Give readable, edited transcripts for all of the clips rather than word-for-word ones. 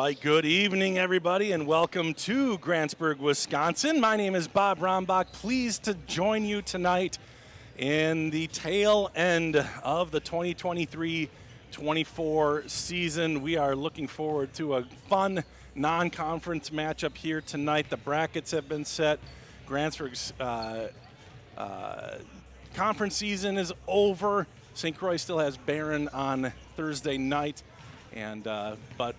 right, good evening, everybody, and welcome to Grantsburg, Wisconsin. My name is Bob Rombach. Pleased to join you tonight in the tail end of the 2023-24 season. We are looking forward to a fun non-conference matchup here tonight. The brackets have been set. Grantsburg's conference season is over. St. Croix still has Barron on Thursday night, and but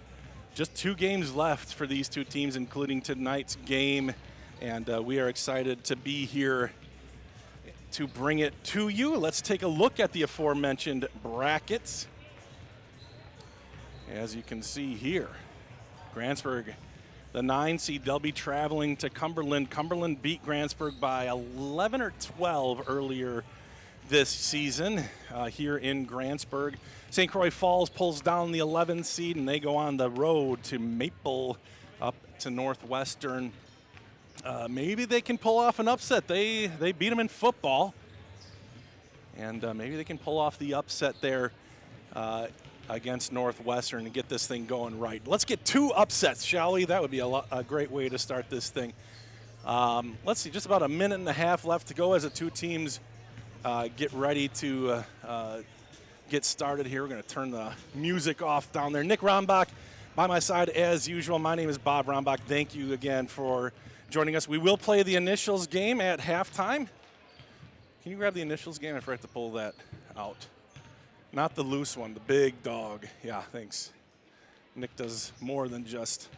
just 2 games left for these two teams, including tonight's game, and we are excited to be here to bring it to you. Let's take a look at the aforementioned brackets. As you can see here, Grantsburg, the 9 seed, they'll be traveling to Cumberland. Cumberland beat Grantsburg by 11 or 12 earlier this season here in Grantsburg. St. Croix Falls pulls down the 11 seed, and they go on the road to Maple up to Northwestern. Maybe they can pull off an upset. They beat them in football, and maybe they can pull off the upset there against Northwestern and get this thing going right. Let's get 2 upsets, shall we? That would be a great way to start this thing. Let's see, just about a minute and a half left to go as the two teams get ready to get started here. We're going to turn the music off down there. Nick Rombach by my side as usual. My name is Bob Rombach. Thank you again for joining us. We will play the initials game at halftime. Can you grab the initials game? I forgot to pull that out. Not the loose one, the big dog. Yeah, thanks. Nick does more than just.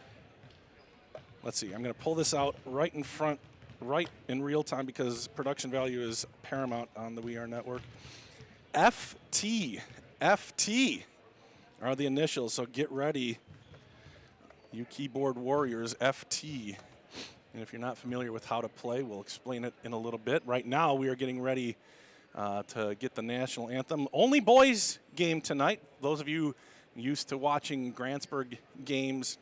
Let's see, I'm going to pull this out right in front, right in real time, because production value is paramount on the We Are Network. FT are the initials, so get ready, you keyboard warriors. FT. And if you're not familiar with how to play, we'll explain it in a little bit. Right now, we are getting ready to get the national anthem. Only boys game tonight. Those of you used to watching Grantsburg games,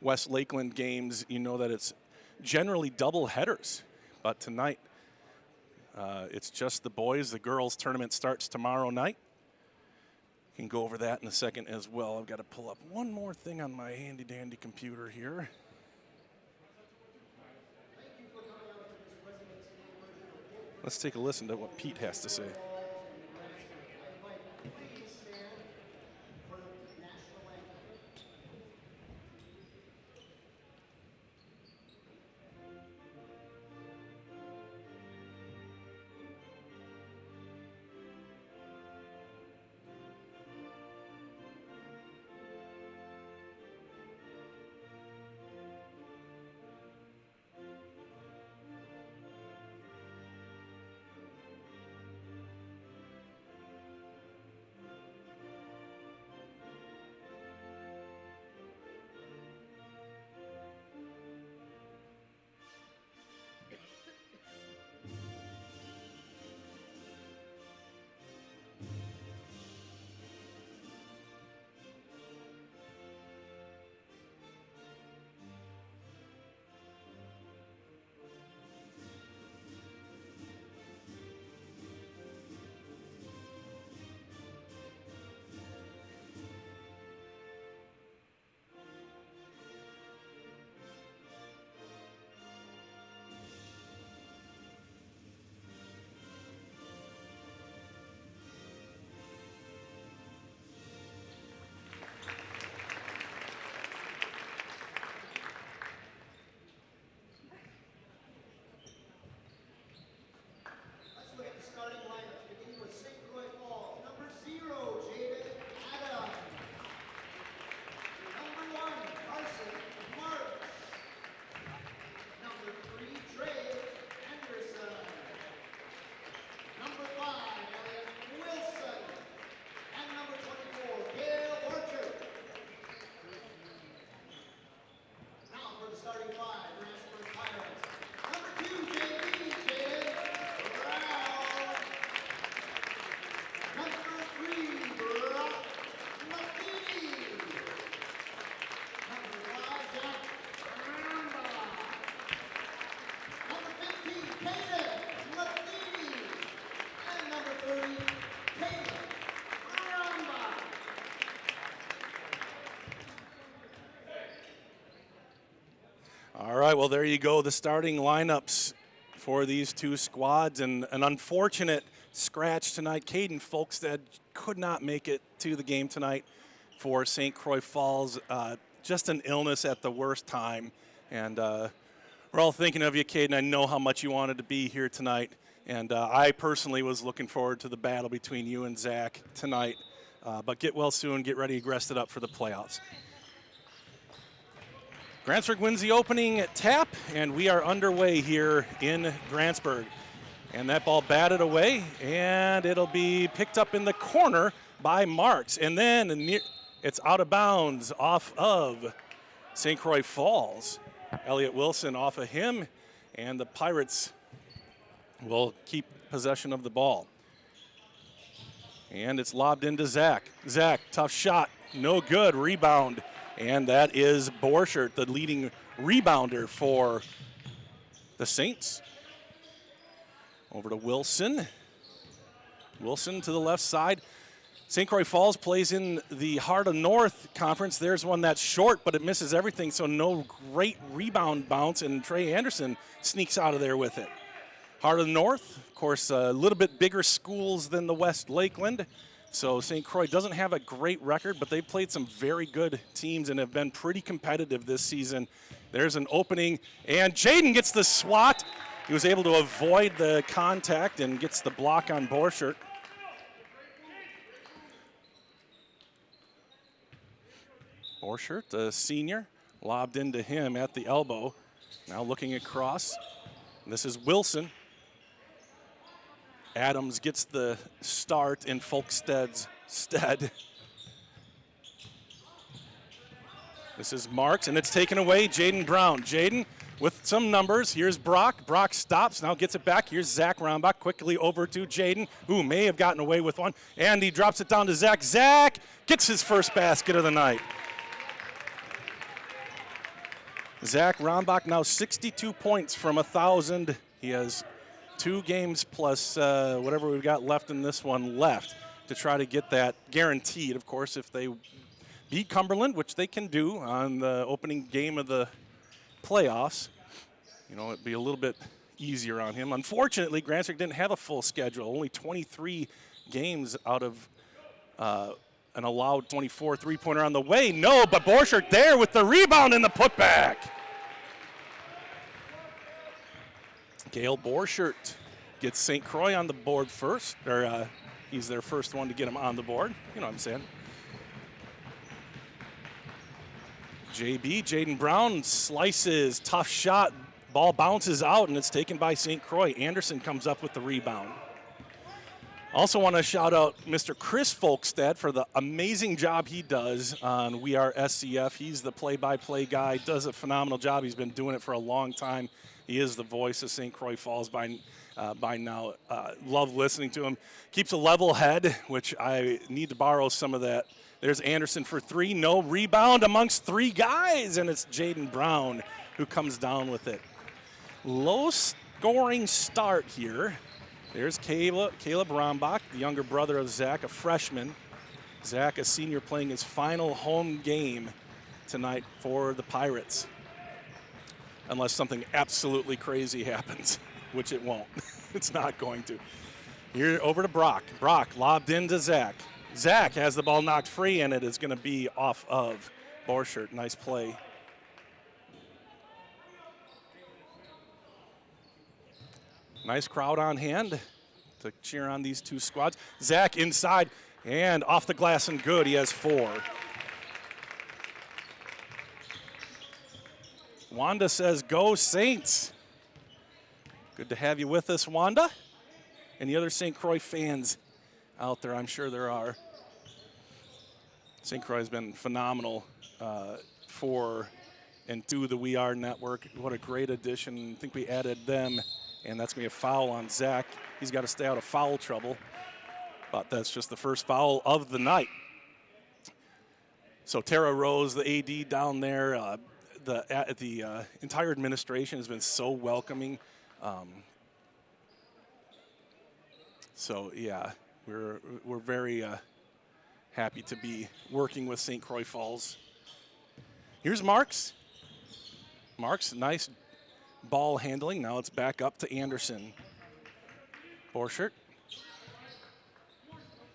West Lakeland games, you know that it's generally double headers. But tonight, it's just the boys. The girls tournament starts tomorrow night. Can go over that in a second as well. I've got to pull up one more thing on my handy dandy computer here. Let's take a listen to what Pete has to say. All right, well, there you go, the starting lineups for these two squads, and an unfortunate scratch tonight. Caden Folkstead could not make it to the game tonight for St. Croix Falls. Just an illness at the worst time, and we're all thinking of you, Caden. I know how much you wanted to be here tonight, and I personally was looking forward to the battle between you and Zach tonight. But get well soon, get ready, rested up for the playoffs. Grantsburg wins the opening tap, and we are underway here in Grantsburg. And that ball batted away, and it'll be picked up in the corner by Marks. And then it's out of bounds off of St. Croix Falls. Elliott Wilson off of him, and the Pirates will keep possession of the ball. And it's lobbed into Zach. Zach, tough shot, no good, rebound. And that is Borchert, the leading rebounder for the Saints. Over to Wilson. Wilson to the left side. St. Croix Falls plays in the Heart of North Conference. There's one that's short, but it misses everything, so no great rebound bounce, and Trey Anderson sneaks out of there with it. Heart of the North, of course, a little bit bigger schools than the West Lakeland. So St. Croix doesn't have a great record, but they've played some very good teams and have been pretty competitive this season. There's an opening, and Jaden gets the swat. He was able to avoid the contact and gets the block on Borchert. Borchert, the senior, lobbed into him at the elbow. Now looking across. This is Wilson. Adams gets the start in Folkstead's stead. This is Marks, and it's taken away. Jaden Brown. Jaden with some numbers. Here's Brock. Brock stops, now gets it back. Here's Zach Rombach quickly over to Jaden, who may have gotten away with one, and he drops it down to Zach. Zach gets his first basket of the night. Zach Rombach now 62 points from 1,000. He has 2 games plus whatever we've got left in this one left to try to get that guaranteed, of course, if they beat Cumberland, which they can do on the opening game of the playoffs. You know, it'd be a little bit easier on him. Unfortunately, Grantsburg didn't have a full schedule, only 23 games out of an allowed 24 three-pointer on the way. No, but Borchert there with the rebound and the putback. Gail Borchert gets St. Croix on the board first, or he's their first one to get him on the board. You know what I'm saying. Jaden Brown slices, tough shot, ball bounces out, and it's taken by St. Croix. Anderson comes up with the rebound. Also want to shout out Mr. Chris Folkstead for the amazing job he does on We Are SCF. He's the play-by-play guy, does a phenomenal job. He's been doing it for a long time. He is the voice of St. Croix Falls by now. Love listening to him. Keeps a level head, which I need to borrow some of that. There's Anderson for 3, no rebound amongst 3 guys, and it's Jaden Brown who comes down with it. Low scoring start here. There's Caleb Rombach, the younger brother of Zach, a freshman. Zach, a senior, playing his final home game tonight for the Pirates. Unless something absolutely crazy happens, which it won't. It's not going to. Here over to Brock. Brock lobbed into Zach. Zach has the ball knocked free, and it is going to be off of Borchert. Nice play. Nice crowd on hand to cheer on these two squads. Zach inside and off the glass and good. He has 4. Wanda says, go Saints. Good to have you with us, Wanda. Any other St. Croix fans out there? I'm sure there are. St. Croix has been phenomenal for and to the We Are Network. What a great addition. I think we added them, and that's going to be a foul on Zach. He's got to stay out of foul trouble, but that's just the first foul of the night. So Tara Rose, the AD down there, the entire administration has been so welcoming. So yeah, we're very happy to be working with St. Croix Falls. Here's Marks Marks, nice ball handling. Now it's back up to Anderson. Borchert.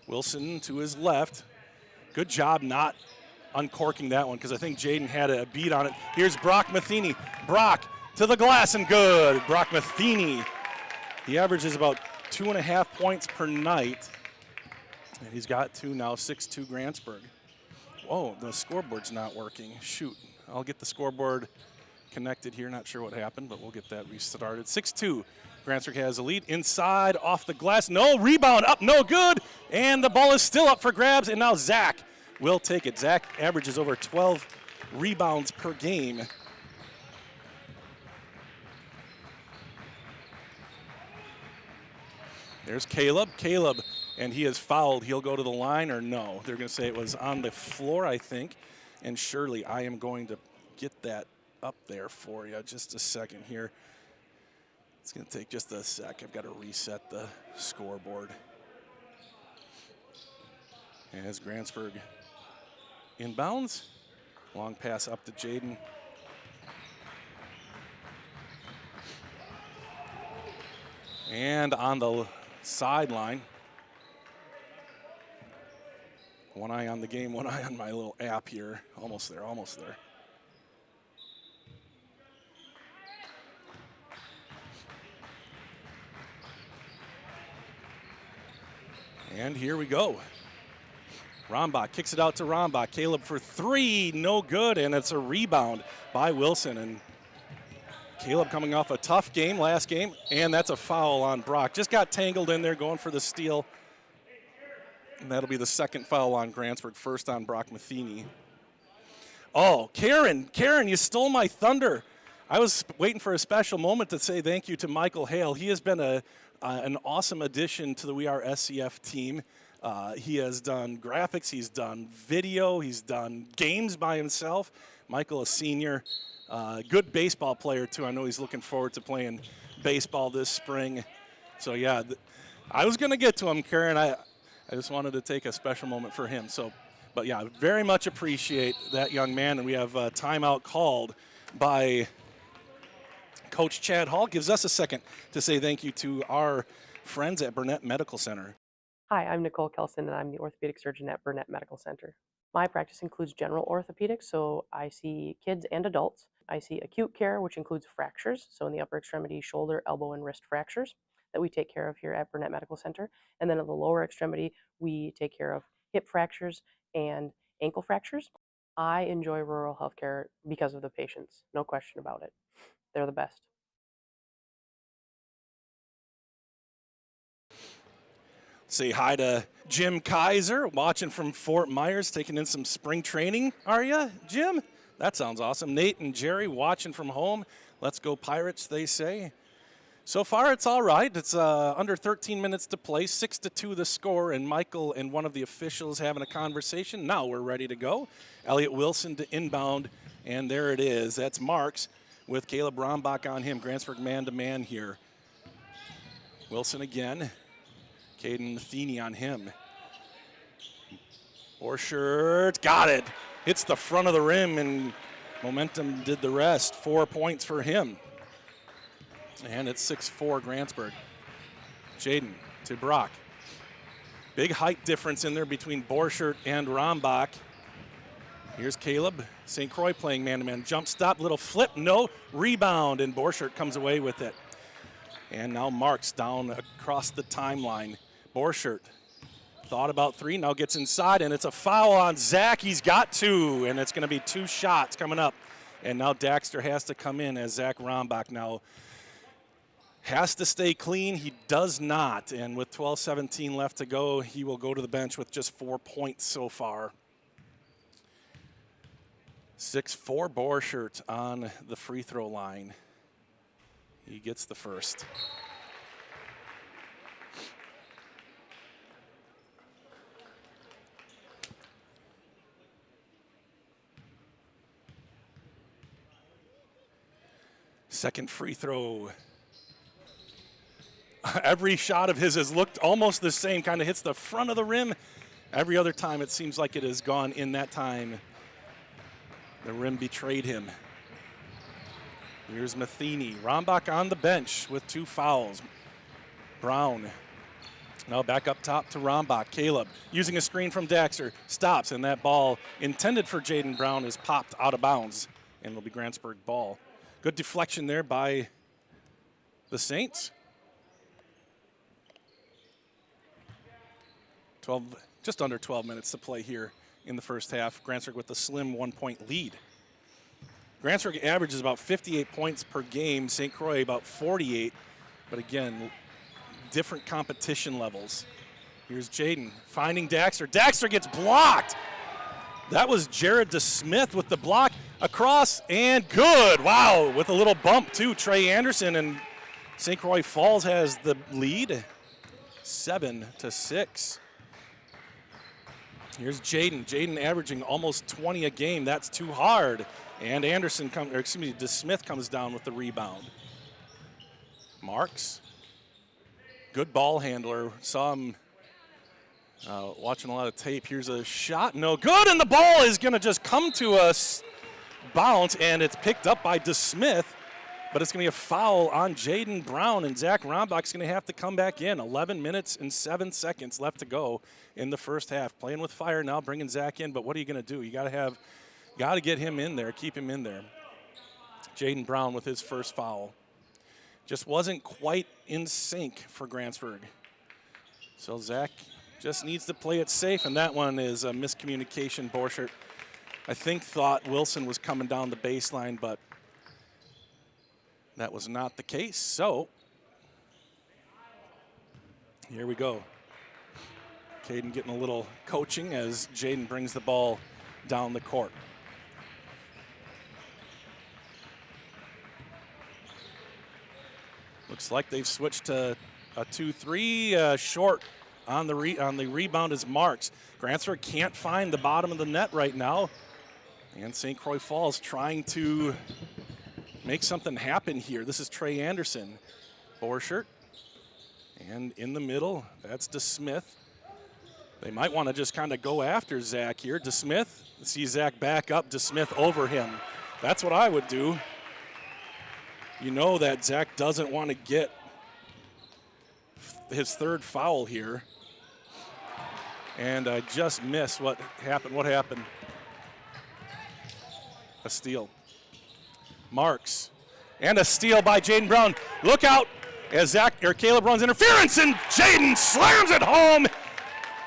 Wilson to his left. Good job not uncorking that one because I think Jaden had a beat on it. Here's Brock Matheny. Brock to the glass and good. Brock Matheny. He averages about 2.5 points per night. And he's got 2 now, 6-2 Grantsburg. Whoa, the scoreboard's not working. Shoot. I'll get the scoreboard connected here. Not sure what happened, but we'll get that restarted. 6-2. Grantsburg has a lead. Inside, off the glass. No, rebound, up, no good. And the ball is still up for grabs, and now Zach will take it. Zach averages over 12 rebounds per game. There's Caleb. Caleb, and he is fouled. He'll go to the line or no? They're going to say it was on the floor, I think. And surely I am going to get that up there for you. Just a second here. It's going to take just a sec. I've got to reset the scoreboard. As Grantsburg inbounds. Long pass up to Jaden. And on the sideline. One eye on the game, one eye on my little app here. Almost there, almost there. And here we go. Rombach kicks it out to Rombach. Caleb for 3, no good, and it's a rebound by Wilson. And Caleb coming off a tough game last game, and that's a foul on Brock. Just got tangled in there going for the steal. And that'll be the second foul on Grantsburg, first on Brock Matheny. Oh, Karen, you stole my thunder. I was waiting for a special moment to say thank you to Michael Hale. He has been an awesome addition to the We Are SCF team. He has done graphics, he's done video, he's done games by himself. Michael, a senior, good baseball player too. I know he's looking forward to playing baseball this spring. So yeah, I was gonna get to him, Karen. I just wanted to take a special moment for him. So, but yeah, very much appreciate that young man. And we have a timeout called by Coach Chad Hall. Gives us a second to say thank you to our friends at Burnett Medical Center. Hi, I'm Nicole Kelson, and I'm the orthopedic surgeon at Burnett Medical Center. My practice includes general orthopedics, so I see kids and adults. I see acute care, which includes fractures, so in the upper extremity, shoulder, elbow, and wrist fractures that we take care of here at Burnett Medical Center. And then in the lower extremity, we take care of hip fractures and ankle fractures. I enjoy rural healthcare because of the patients, no question about it. They're the best. Say hi to Jim Kaiser, watching from Fort Myers, taking in some spring training. Are you, Jim? That sounds awesome. Nate and Jerry watching from home. Let's go Pirates, they say. So far, it's all right. It's under 13 minutes to play, 6-2 the score, and Michael and one of the officials having a conversation. Now we're ready to go. Elliot Wilson to inbound, and there it is. That's Marks with Caleb Rombach on him. Grantsburg man-to-man here. Wilson again. Caden Matheny on him. Borchert got it. Hits the front of the rim, and momentum did the rest. 4 points for him. And it's 6-4 Grantsburg. Jaden to Brock. Big height difference in there between Borchert and Rombach. Here's Caleb. St. Croix playing man-to-man. Jump stop, little flip, no. Rebound, and Borchert comes away with it. And now Marks down across the timeline. Borchert thought about 3, now gets inside, and it's a foul on Zach. He's got 2, and it's going to be 2 shots coming up. And now Daxter has to come in as Zach Rombach now has to stay clean. He does not, and with 12:17 left to go, he will go to the bench with just 4 points so far. 6-4 Borchert on the free throw line. He gets the first. Second free throw. Every shot of his has looked almost the same, kind of hits the front of the rim. Every other time it seems like it has gone in. That time the rim betrayed him. Here's Matheny. Rombach on the bench with 2 fouls. Brown now back up top to Rombach. Caleb using a screen from Daxter. Stops, and that ball intended for Jaden Brown is popped out of bounds, and it'll be Grantsburg ball. Good deflection there by the Saints. 12, just under 12 minutes to play here in the first half. Grantsburg with a slim 1-point lead. Grantsburg averages about 58 points per game. St. Croix about 48, but again, different competition levels. Here's Jaden finding Daxter. Daxter gets blocked. That was Jared DeSmith with the block across, and good. Wow, with a little bump too. Trey Anderson, and St. Croix Falls has the lead, 7-6. Here's Jaden. Jaden averaging almost 20 a game. That's too hard. And DeSmith comes down with the rebound. Marks. Good ball handler. Saw him watching a lot of tape. Here's a shot. No good, and the ball is going to just come to us, bounce, and it's picked up by DeSmith, but it's going to be a foul on Jaden Brown, and Zach Rombach's going to have to come back in. 11 minutes and 7 seconds left to go in the first half. Playing with fire now, bringing Zach in, but what are you going to do? You got to get him in there, keep him in there. Jaden Brown with his first foul. Just wasn't quite in sync for Grantsburg. So Zach just needs to play it safe, and that one is a miscommunication. Borchert, I think, thought Wilson was coming down the baseline, but that was not the case. So here we go. Caden getting a little coaching as Jaden brings the ball down the court. Looks like they've switched to a 2-3. Short on the rebound is Marks. Grantsburg can't find the bottom of the net right now. And St. Croix Falls trying to make something happen here. This is Trey Anderson. Borchert. And in the middle, that's DeSmith. They might want to just kind of go after Zach here. DeSmith, see Zach back up, DeSmith over him. That's what I would do. You know that Zach doesn't want to get his third foul here. And I just missed what happened. What happened? A steal. Marks. And a steal by Jaden Brown. Look out as Caleb runs interference, and Jaden slams it home.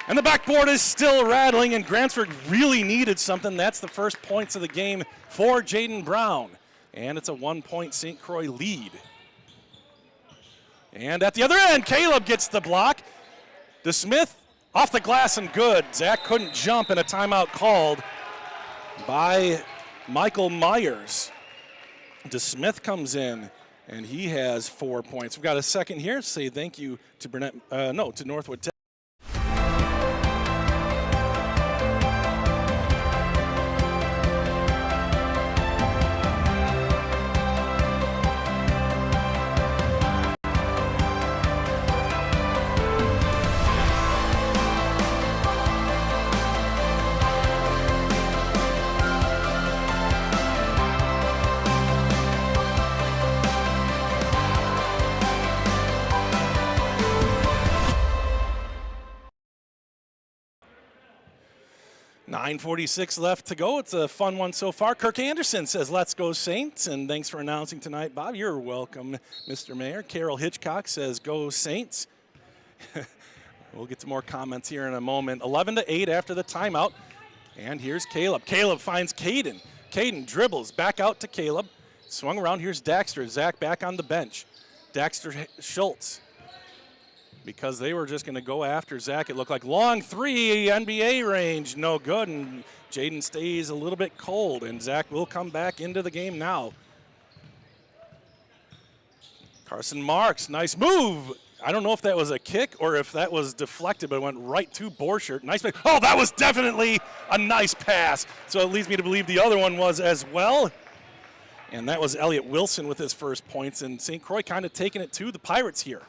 And the backboard is still rattling, and Grantsburg really needed something. That's the first points of the game for Jaden Brown. And it's a 1-point St. Croix lead. And at the other end, Caleb gets the block. DeSmith off the glass and good. Zach couldn't jump, and a timeout called by Michael Myers. DeSmith comes in, and he has 4 points. We've got a second here. Say thank you to to Northwood Tech. 9:46 left to go. It's a fun one so far. Kirk Anderson says, "Let's go Saints," and thanks for announcing tonight, Bob. You're welcome, Mr. Mayor. Carol Hitchcock says, "Go Saints." We'll get to more comments here in a moment. 11-8 after the timeout, and here's Caleb. Caleb finds Caden. Caden dribbles back out to Caleb. Swung around. Here's Daxter. Zach back on the bench. Daxter Schultz. Because they were just going to go after Zach. It looked like long three, NBA range, no good, and Jaden stays a little bit cold, and Zach will come back into the game now. Carson Marks, nice move. I don't know if that was a kick or if that was deflected, but it went right to Borchert. Nice pass. Oh, that was definitely a nice pass. So it leads me to believe the other one was as well. And that was Elliott Wilson with his first points, and St. Croix kind of taking it to the Pirates here.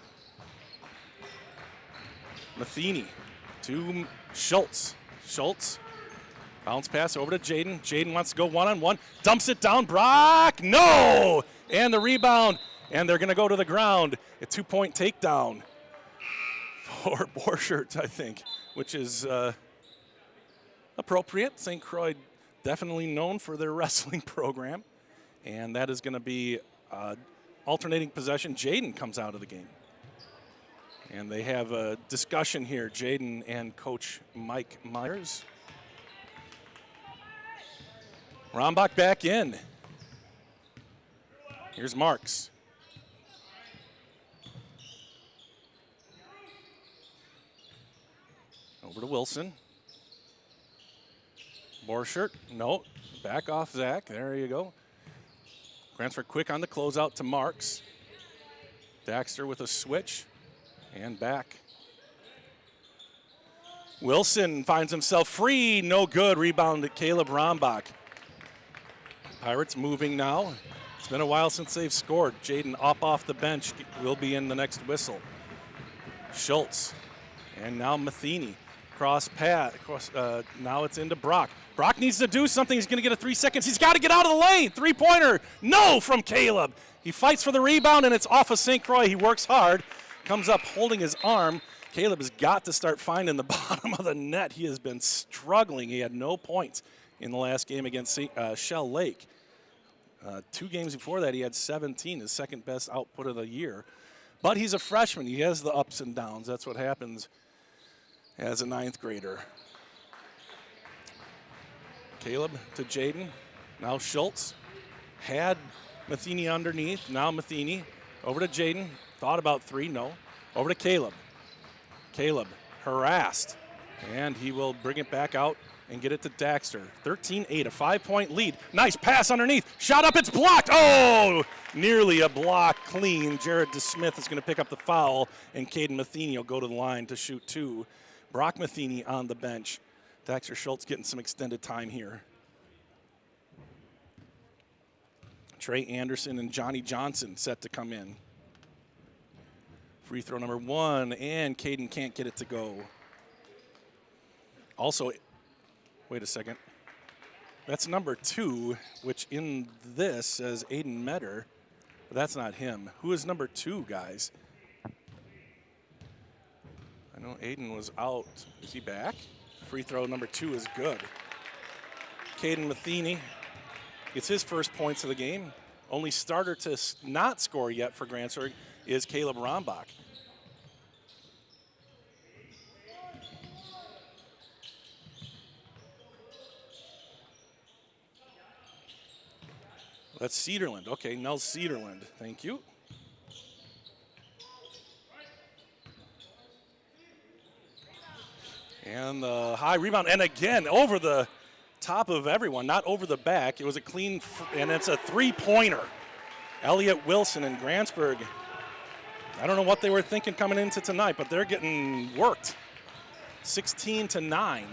Matheny to Schultz. Schultz Bounce pass over to Jaden. Jaden wants to go one-on-one. Dumps it down. Brock, no! And the rebound. And they're going to go to the ground. A 2-point takedown for Borchert, I think, which is appropriate. St. Croix definitely known for their wrestling program. And that is going to be alternating possession. Jaden comes out of the game. And they have a discussion here, Jaden and Coach Mike Myers. Rombach back in. Here's Marks. Over to Wilson. Borchert, no, back off Zach, there you go. Grantsburg quick on the closeout to Marks. Daxter with a switch, and back. Wilson finds himself free, no good, rebound to Caleb Rombach. Pirates moving now. It's been a while since they've scored. Jaden up off the bench will be in the next whistle. Schultz, and now Matheny. Cross path, now it's into Brock. Brock needs to do something. He's going to get a 3 seconds. He's got to get out of the lane. Three-pointer, no from Caleb. He fights for the rebound, and it's off of St. Croix. He works hard, comes up holding his arm. Caleb has got to start finding the bottom of the net. He has been struggling. He had no points in the last game against Shell Lake. 2 games before that, he had 17, his second best output of the year. But he's a freshman. He has the ups and downs. That's what happens as a 9th grader. Caleb to Jaden. Now Schultz. Had Matheny underneath. Now Matheny. Over to Jaden. Thought about 3. No. Over to Caleb. Caleb harassed. And he will bring it back out and get it to Daxter. 13-8, a 5-point lead. Nice pass underneath. Shot up, it's blocked. Oh, nearly a block clean. Jared DeSmith is going to pick up the foul, and Caden Matheny will go to the line to shoot 2. Brock Matheny on the bench. Daxter Schultz getting some extended time here. Trey Anderson and Johnny Johnson set to come in. Free throw number 1, and Caden can't get it to go. Also, wait a second. That's number 2, which in this says Aiden Metter, but that's not him. Who is number 2, guys? I know Aiden was out. Is he back? Free throw number 2 is good. Caden Matheny gets his first points of the game. Only starter to not score yet for Grantsburg is Caleb Rombach. That's Cedarland. Okay, Nels Cedarland. Thank you. And the high rebound, and again, over the top of everyone, not over the back. It was a clean, and it's a 3-pointer. Elliott Wilson and Grantsburg, I don't know what they were thinking coming into tonight, but they're getting worked. 16-9.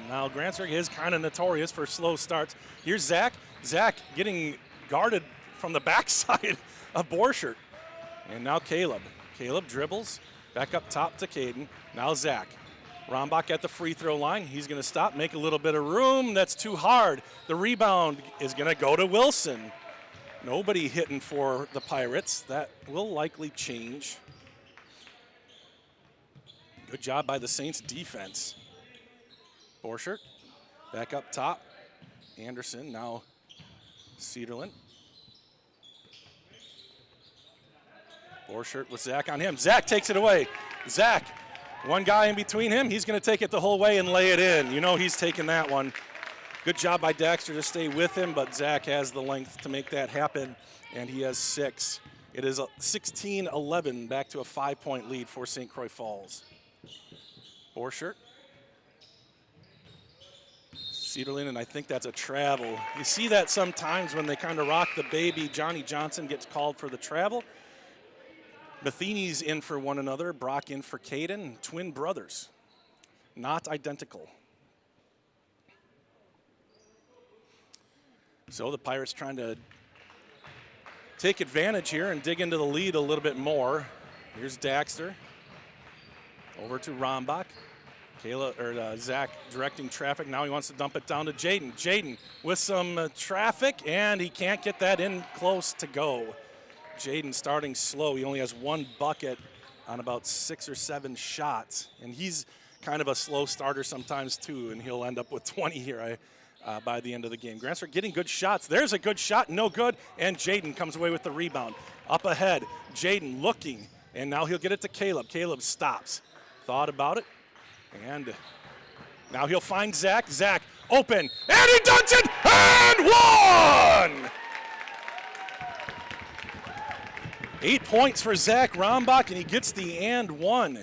Now, Grantsburg is kind of notorious for slow starts. Here's Zach. Zach getting guarded from the backside of Borchert. And now Caleb. Caleb dribbles, back up top to Caden. Now Zach. Rombach at the free throw line. He's going to stop, make a little bit of room. That's too hard. The rebound is going to go to Wilson. Nobody hitting for the Pirates. That will likely change. Good job by the Saints defense. Borchert back up top. Anderson, now Cedarland. Borchert with Zach on him. Zach takes it away. Zach, one guy in between him. He's going to take it the whole way and lay it in. You know he's taking that one. Good job by Daxter to stay with him, but Zach has the length to make that happen, and he has 6. It is a 16-11, back to a 5-point lead for St. Croix Falls. Borchert. Cedarland, and I think that's a travel. You see that sometimes when they kind of rock the baby. Johnny Johnson gets called for the travel. Matheny's in for one another. Brock in for Caden. Twin brothers. Not identical. So the Pirates trying to take advantage here and dig into the lead a little bit more. Here's Daxter. Over to Rombach. Zach directing traffic. Now he wants to dump it down to Jaden. Jaden with some traffic, and he can't get that in close to go. Jaden starting slow. He only has one bucket on about 6 or 7 shots, and he's kind of a slow starter sometimes too, and he'll end up with 20 here by the end of the game. Grantsburg getting good shots. There's a good shot, no good, and Jaden comes away with the rebound. Up ahead, Jaden looking, and now he'll get it to Caleb. Caleb stops, thought about it, and now he'll find Zach. Zach open, and he dunks it, and one! 8 points for Zach Rombach, and he gets the and one.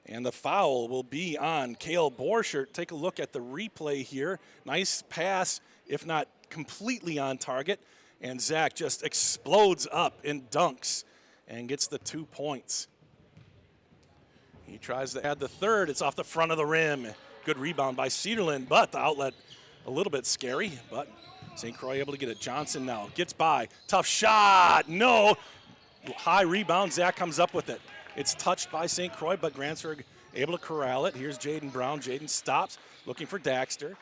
And the foul will be on Cale Borchert. Take a look at the replay here. Nice pass, if not completely on target. And Zach just explodes up and dunks and gets the 2 points. He tries to add the third. It's off the front of the rim. Good rebound by Cedarland, but the outlet a little bit scary. But St. Croix able to get it. Johnson now gets by. Tough shot. No. High rebound. Zach comes up with it. It's touched by St. Croix, but Grantsburg able to corral it. Here's Jaden Brown. Jaden stops, looking for Daxter.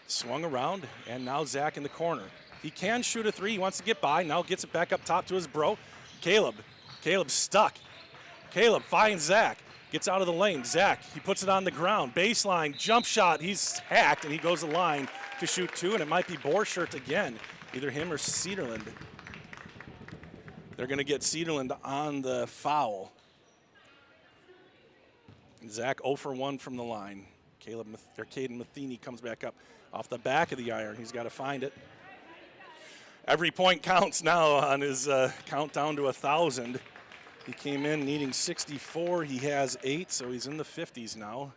Swung around, and now Zach in the corner. He can shoot a three. He wants to get by. Now gets it back up top to his bro. Caleb stuck. Caleb finds Zach. Gets out of the lane. Zach, he puts it on the ground. Baseline, jump shot. He's hacked, and he goes the line to shoot 2, and it might be Borchert again. Either him or Cedarland. They're going to get Cedarland on the foul. Zach 0 for 1 from the line. Caden Matheny comes back up off the back of the iron. He's got to find it. Every point counts now on his countdown to 1,000. He came in needing 64. He has 8, so he's in the 50s now.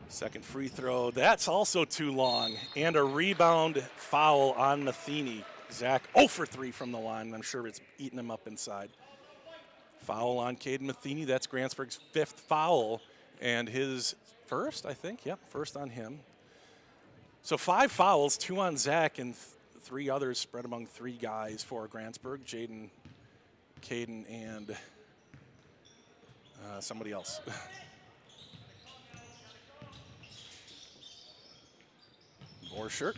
Second free throw. That's also too long. And a rebound foul on Matheny. Zach 0 for 3 from the line. I'm sure it's eating him up inside. Foul on Caden Matheny. That's Grantsburg's 5th foul and his first, I think. Yep, first on him. So 5 fouls, 2 on Zach, and 3 others spread among 3 guys for Grantsburg. Jaden, Caden, and somebody else. Borchert.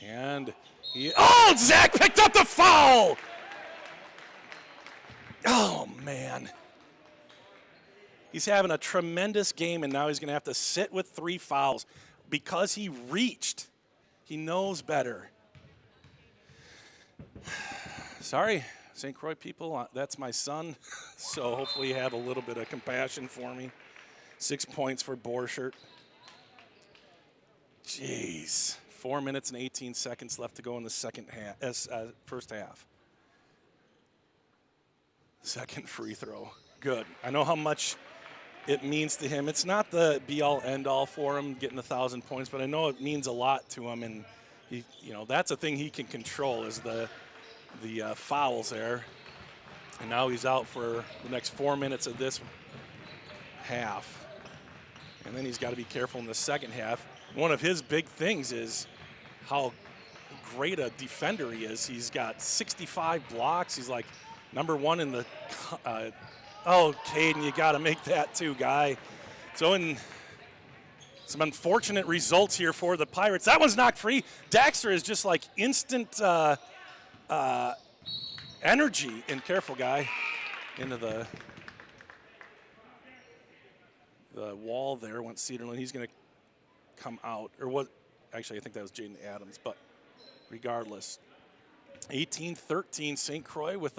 And Zach picked up the foul! Oh, man. He's having a tremendous game, and now he's going to have to sit with 3 fouls because he reached. He knows better. Sorry, St. Croix people, that's my son, so hopefully you have a little bit of compassion for me. 6 points for Borchert. Jeez. 4 minutes and 18 seconds left to go in the first half. Second free throw. Good. I know how much it means to him. It's not the be-all, end-all for him getting 1,000 points, but I know it means a lot to him, and he, that's a thing he can control is the fouls there. And now he's out for the next 4 minutes of this half. And then he's got to be careful in the second half. One of his big things is how great a defender he is. He's got 65 blocks. He's like number 1 in the Caden, you got to make that too, guy. So in some unfortunate results here for the Pirates. That one's knocked free. Daxter is just like instant energy. And careful, guy, into the wall there. Went Cedarland. He's going to come out. Or what? Actually, I think that was Jaden Adams. But regardless, 18-13 St. Croix with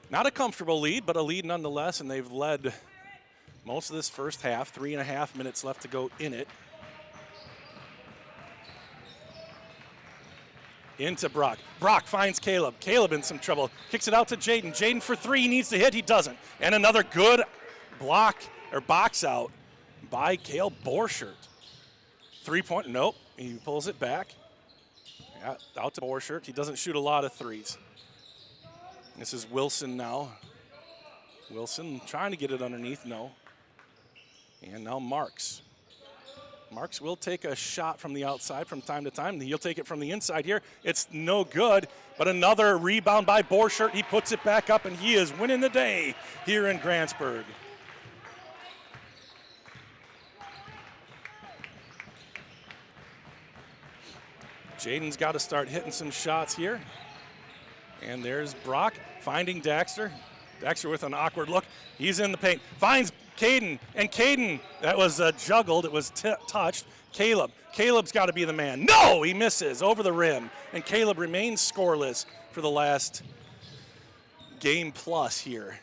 not a comfortable lead, but a lead nonetheless, and they've led most of this first half. 3.5 minutes left to go in it. Into Brock. Brock finds Caleb. Caleb in some trouble. Kicks it out to Jaden. Jaden for 3. He needs to hit. He doesn't. And another good block or box out by Cale Borchert. 3-point. Nope. He pulls it back. Yeah, out to Borchert. He doesn't shoot a lot of threes. This is Wilson now. Wilson trying to get it underneath. No. And now Marks. Marks will take a shot from the outside from time to time. He'll take it from the inside here. It's no good, but another rebound by Borchert. He puts it back up, and he is winning the day here in Grantsburg. Jaden's got to start hitting some shots here. And there's Brock finding Daxter. Daxter with an awkward look. He's in the paint. Finds Caden. And Caden, that was juggled. It was touched. Caleb. Caleb's got to be the man. No, he misses over the rim. And Caleb remains scoreless for the last game plus here.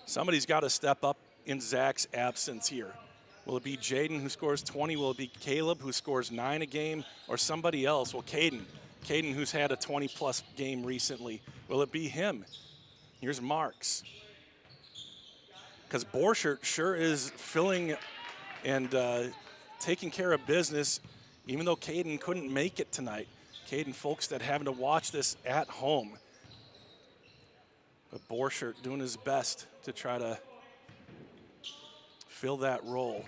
Somebody's got to step up in Zach's absence here. Will it be Jaden who scores 20? Will it be Caleb who scores 9 a game? Or somebody else? Well, Caden. Caden, who's had a 20-plus game recently. Will it be him? Here's Marks. Because Borchert sure is filling and taking care of business, even though Caden couldn't make it tonight. Caden, folks that having to watch this at home. But Borchert doing his best to try to fill that role.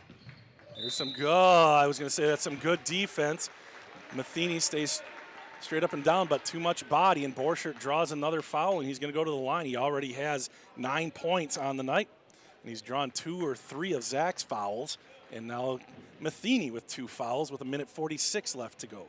There's some good, I was going to say that's some good defense. Matheny stays straight up and down, but too much body, and Borchert draws another foul, and he's going to go to the line. He already has 9 points on the night, and he's drawn 2 or 3 of Zach's fouls, and now Matheny with 2 fouls with 1:46 left to go.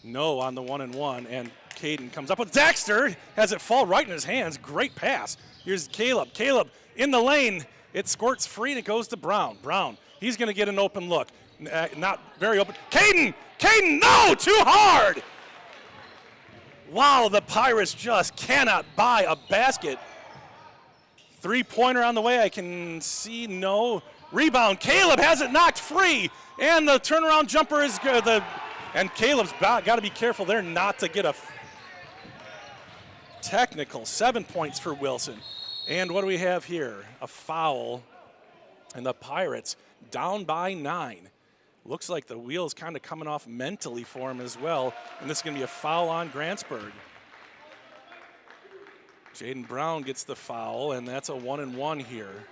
No on the 1-and-1, and Caden comes up with Daxter, has it fall right in his hands. Great pass. Here's Caleb. Caleb in the lane. It squirts free, and it goes to Brown. Brown, he's going to get an open look. Not very open. Caden! Caden, no! Too hard! Wow, the Pirates just cannot buy a basket. 3-pointer on the way. I can see no. Rebound. Caleb has it knocked free, and the turnaround jumper is good. And Caleb's got to be careful there not to get a technical. 7 points for Wilson. And what do we have here? A foul, and the Pirates down by 9. Looks like the wheel's kind of coming off mentally for him as well, and this is going to be a foul on Grantsburg. Jaden Brown gets the foul, and that's a 1-and-1 here.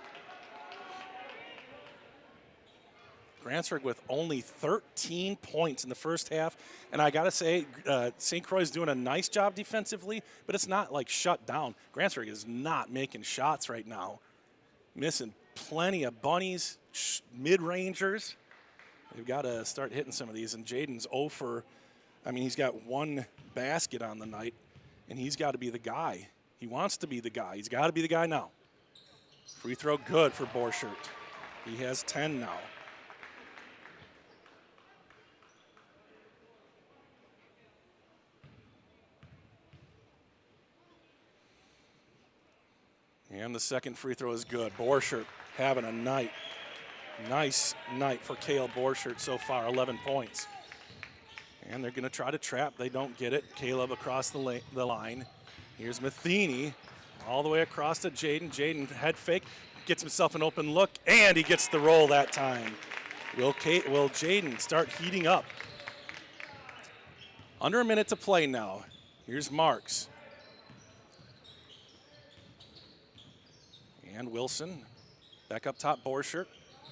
Grantsburg with only 13 points in the first half, and I got to say, St. Croix is doing a nice job defensively, but it's not like shut down. Grantsburg is not making shots right now. Missing plenty of bunnies, mid-rangers. They've got to start hitting some of these, and Jaden's 0 for, I mean, he's got 1 basket on the night, and he's got to be the guy. He wants to be the guy. He's got to be the guy now. Free throw good for Borchert. He has 10 now. And the second free throw is good. Borchert having a night. Nice night for Caleb Borchert so far, 11 points. And they're going to try to trap. They don't get it. Caleb across the line. Here's Matheny all the way across to Jaden. Jaden head fake, gets himself an open look, and he gets the roll that time. Will Jaden start heating up? Under a minute to play now. Here's Marks. And Wilson, back up top, Borchert.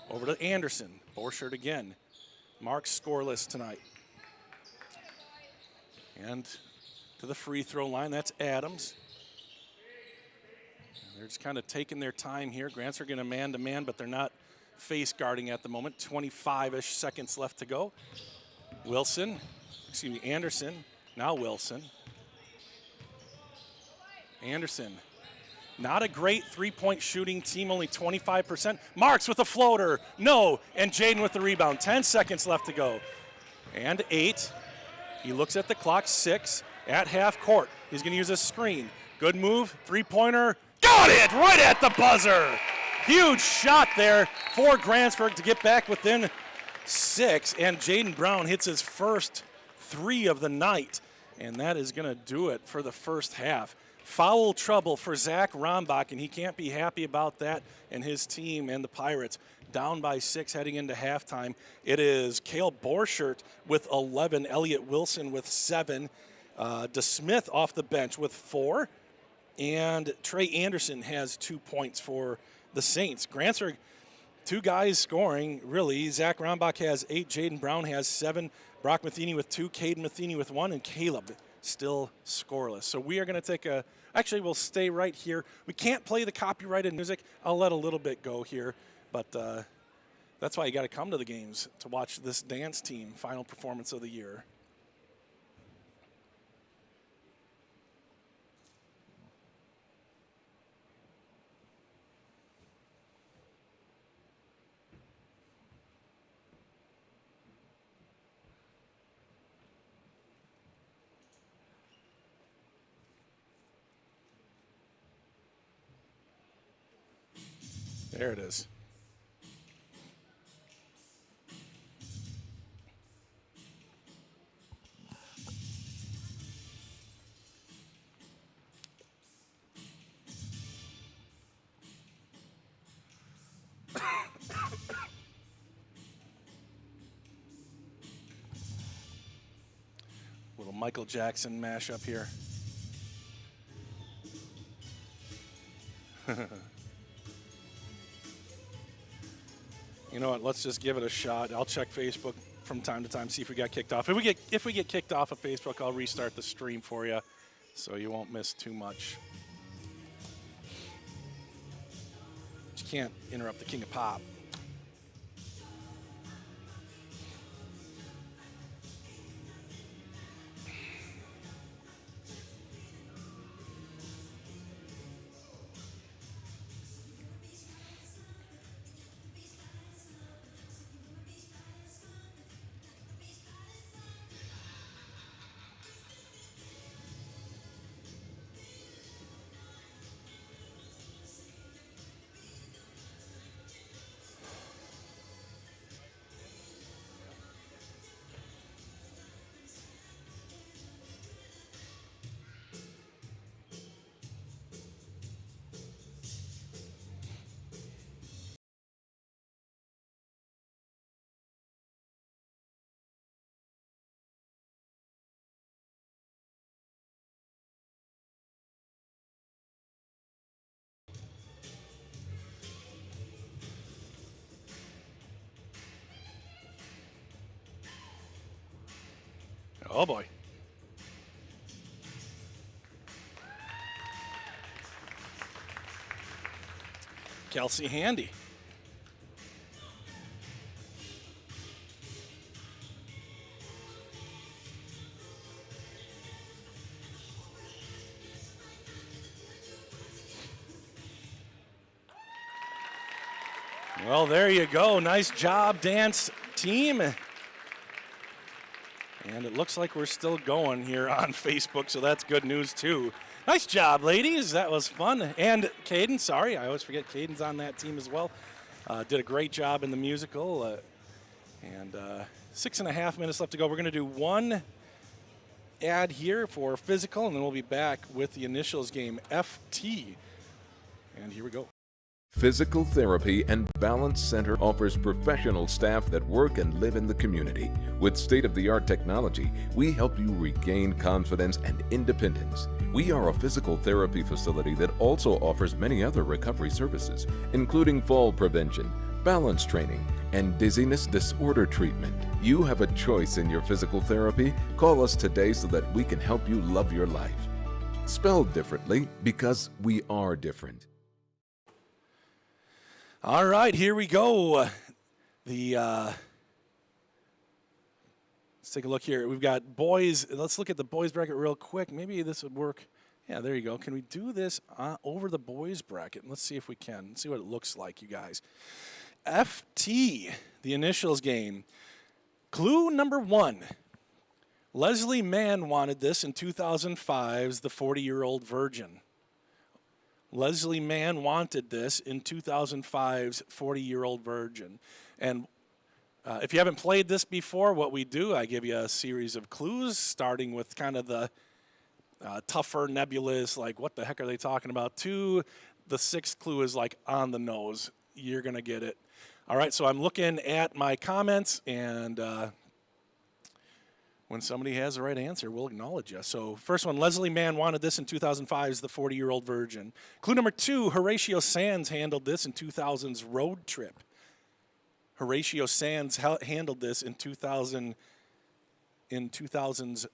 Over to Anderson. Borchert again. Marks scoreless tonight. And to the free throw line, that's Adams. They're just kind of taking their time here. Grants are going to man-to-man, but they're not face guarding at the moment. 25-ish seconds left to go. Anderson, now Wilson. Anderson. Not a great three-point shooting team, only 25%. Marks with a floater, no, and Jaden with the rebound. 10 seconds left to go. And 8. He looks at the clock, 6 at half court. He's going to use a screen. Good move, three-pointer. Got it right at the buzzer. Huge shot there for Grantsburg to get back within 6. And Jaden Brown hits his first 3 of the night. And that is going to do it for the first half. Foul trouble for Zach Rombach, and he can't be happy about that, and his team and the Pirates down by 6 heading into halftime. It is Cale Borchert with 11, Elliott Wilson with 7, DeSmith off the bench with 4, and Trey Anderson has 2 points for the Saints. Grantsburg, 2 guys scoring, really. Zach Rombach has 8, Jaden Brown has 7, Brock Matheny with 2, Caden Matheny with 1, and Caleb still scoreless. So we are going to take a, actually we'll stay right here. We can't play the copyrighted music. I'll let a little bit go here, but that's why you got to come to the games to watch this dance team final performance of the year. There it is. Little Michael Jackson mashup here. You know what? Let's just give it a shot. I'll check Facebook from time to time, see if we got kicked off. If we get kicked off of Facebook, I'll restart the stream for you, so you won't miss too much. But you can't interrupt the king of pop. Oh boy. Kelsey Handy. Well, there you go. Nice job, dance team. And it looks like we're still going here on Facebook, so that's good news too. Nice job, ladies. That was fun. And Caden, sorry, I always forget Caden's on that team as well. Did a great job in the musical. And 6.5 minutes left to go. We're going to do one ad here for physical, and then we'll be back with the initials game, FT. And here we go. Physical Therapy and Balance Center offers professional staff that work and live in the community. With state-of-the-art technology, we help you regain confidence and independence. We are a physical therapy facility that also offers many other recovery services, including fall prevention, balance training, and dizziness disorder treatment. You have a choice in your physical therapy. Call us today so that we can help you love your life. Spelled differently because we are different. All right, here we go. Let's take a look here. We've got boys. Let's look at the boys bracket real quick. Maybe this would work. Yeah, there you go. Can we do this over the boys bracket? Let's see if we can. Let's see what it looks like, you guys. FT, the initials game. Clue number 1. Leslie Mann wanted this in 2005's The 40-Year-Old Virgin. Leslie Mann wanted this in 2005's 40-Year-Old Virgin. And if you haven't played this before, what we do, I give you a series of clues, starting with kind of the tougher, nebulous, like what the heck are they talking about, to the 6th clue is like on the nose. You're going to get it. All right, so I'm looking at my comments, and when somebody has the right answer, we'll acknowledge you. So first one, Leslie Mann wanted this in 2005's The 40-Year-Old Virgin. Clue number 2, Horatio Sands handled this in 2000's Road Trip. Horatio Sands handled this in 2000's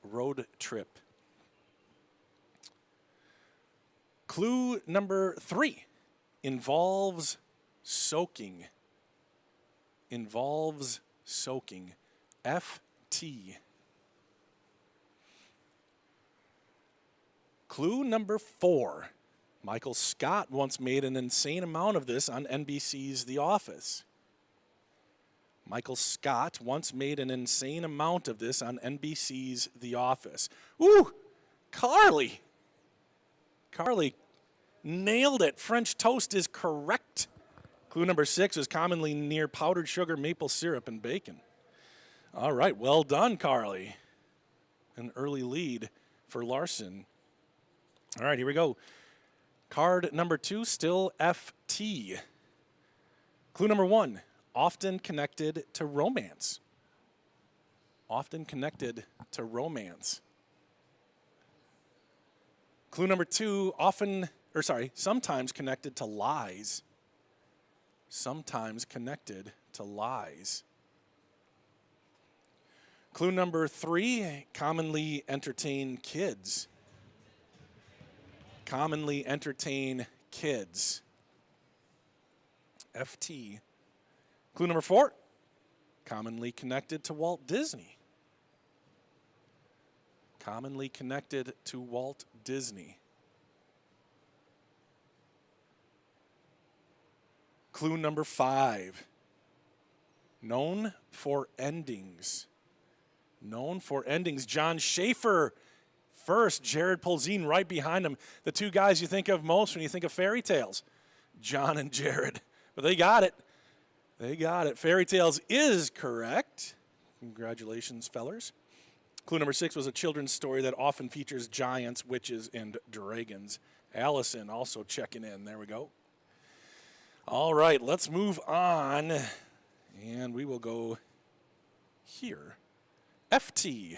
Road Trip. Clue number 3 involves soaking. Involves soaking. FT. Clue number 4. Michael Scott once made an insane amount of this on NBC's The Office. Michael Scott once made an insane amount of this on NBC's The Office. Ooh, Carly. Carly nailed it. French toast is correct. Clue number 6 is commonly near powdered sugar, maple syrup, and bacon. All right, well done, Carly. An early lead for Larson. All right, here we go. Card number 2, still FT. Clue number 1, often connected to romance. Often connected to romance. Clue number 2, sometimes connected to lies. Sometimes connected to lies. Clue number 3, commonly entertain kids. Commonly entertain kids. FT. Clue number 4, commonly connected to Walt Disney. Commonly connected to Walt Disney. Clue number 5, known for endings. Known for endings. John Schaefer first, Jared Polzin right behind him. The two guys you think of most when you think of fairy tales. John and Jared. But they got it. They got it. Fairy tales is correct. Congratulations, fellers. Clue number 6 was a children's story that often features giants, witches, and dragons. Allison also checking in. There we go. All right, let's move on. And we will go here. FT.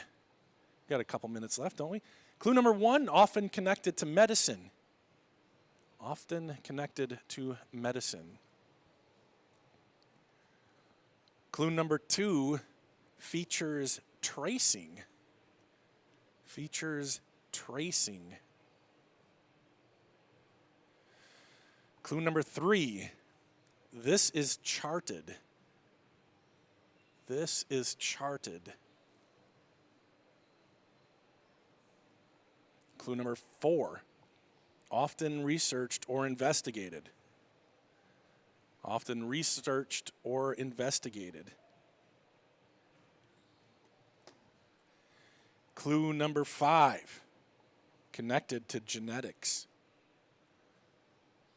Got a couple minutes left, don't we? Clue number 1, often connected to medicine. Often connected to medicine. Clue number 2, features tracing. Features tracing. Clue number 3, this is charted. This is charted. Clue number 4, often researched or investigated. Often researched or investigated. Clue number 5, connected to genetics.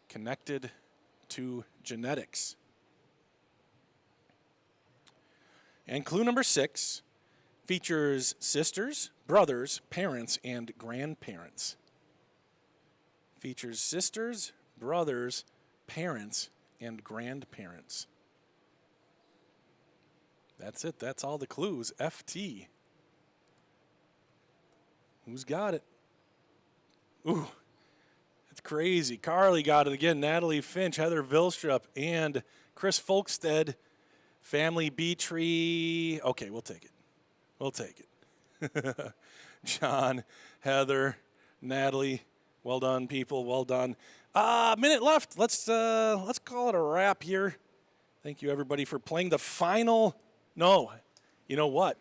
Connected to genetics. And clue number 6 features sisters, brothers, parents, and grandparents. Features sisters, brothers, parents, and grandparents. That's it. That's all the clues. FT. Who's got it? Ooh, it's crazy. Carly got it again. Natalie Finch, Heather Vilstrup, and Chris Folkstead. Family B tree. Okay, we'll take it. We'll take it. John, Heather, Natalie. Well done, people. Well done. Minute left. Let's call it a wrap here. Thank you, everybody, for playing the final. No, you know what?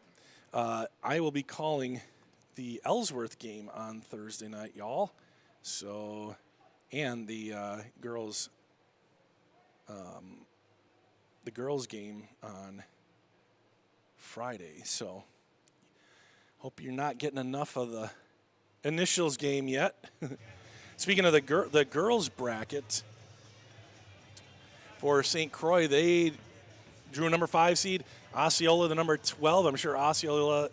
I will be calling the Ellsworth game on Thursday night, y'all. So, and the girls' game on Friday. So, hope you're not getting enough of the initials game yet. Speaking of the girls bracket for St. Croix, they drew a number 5 seed. Osceola, the number 12. I'm sure Osceola,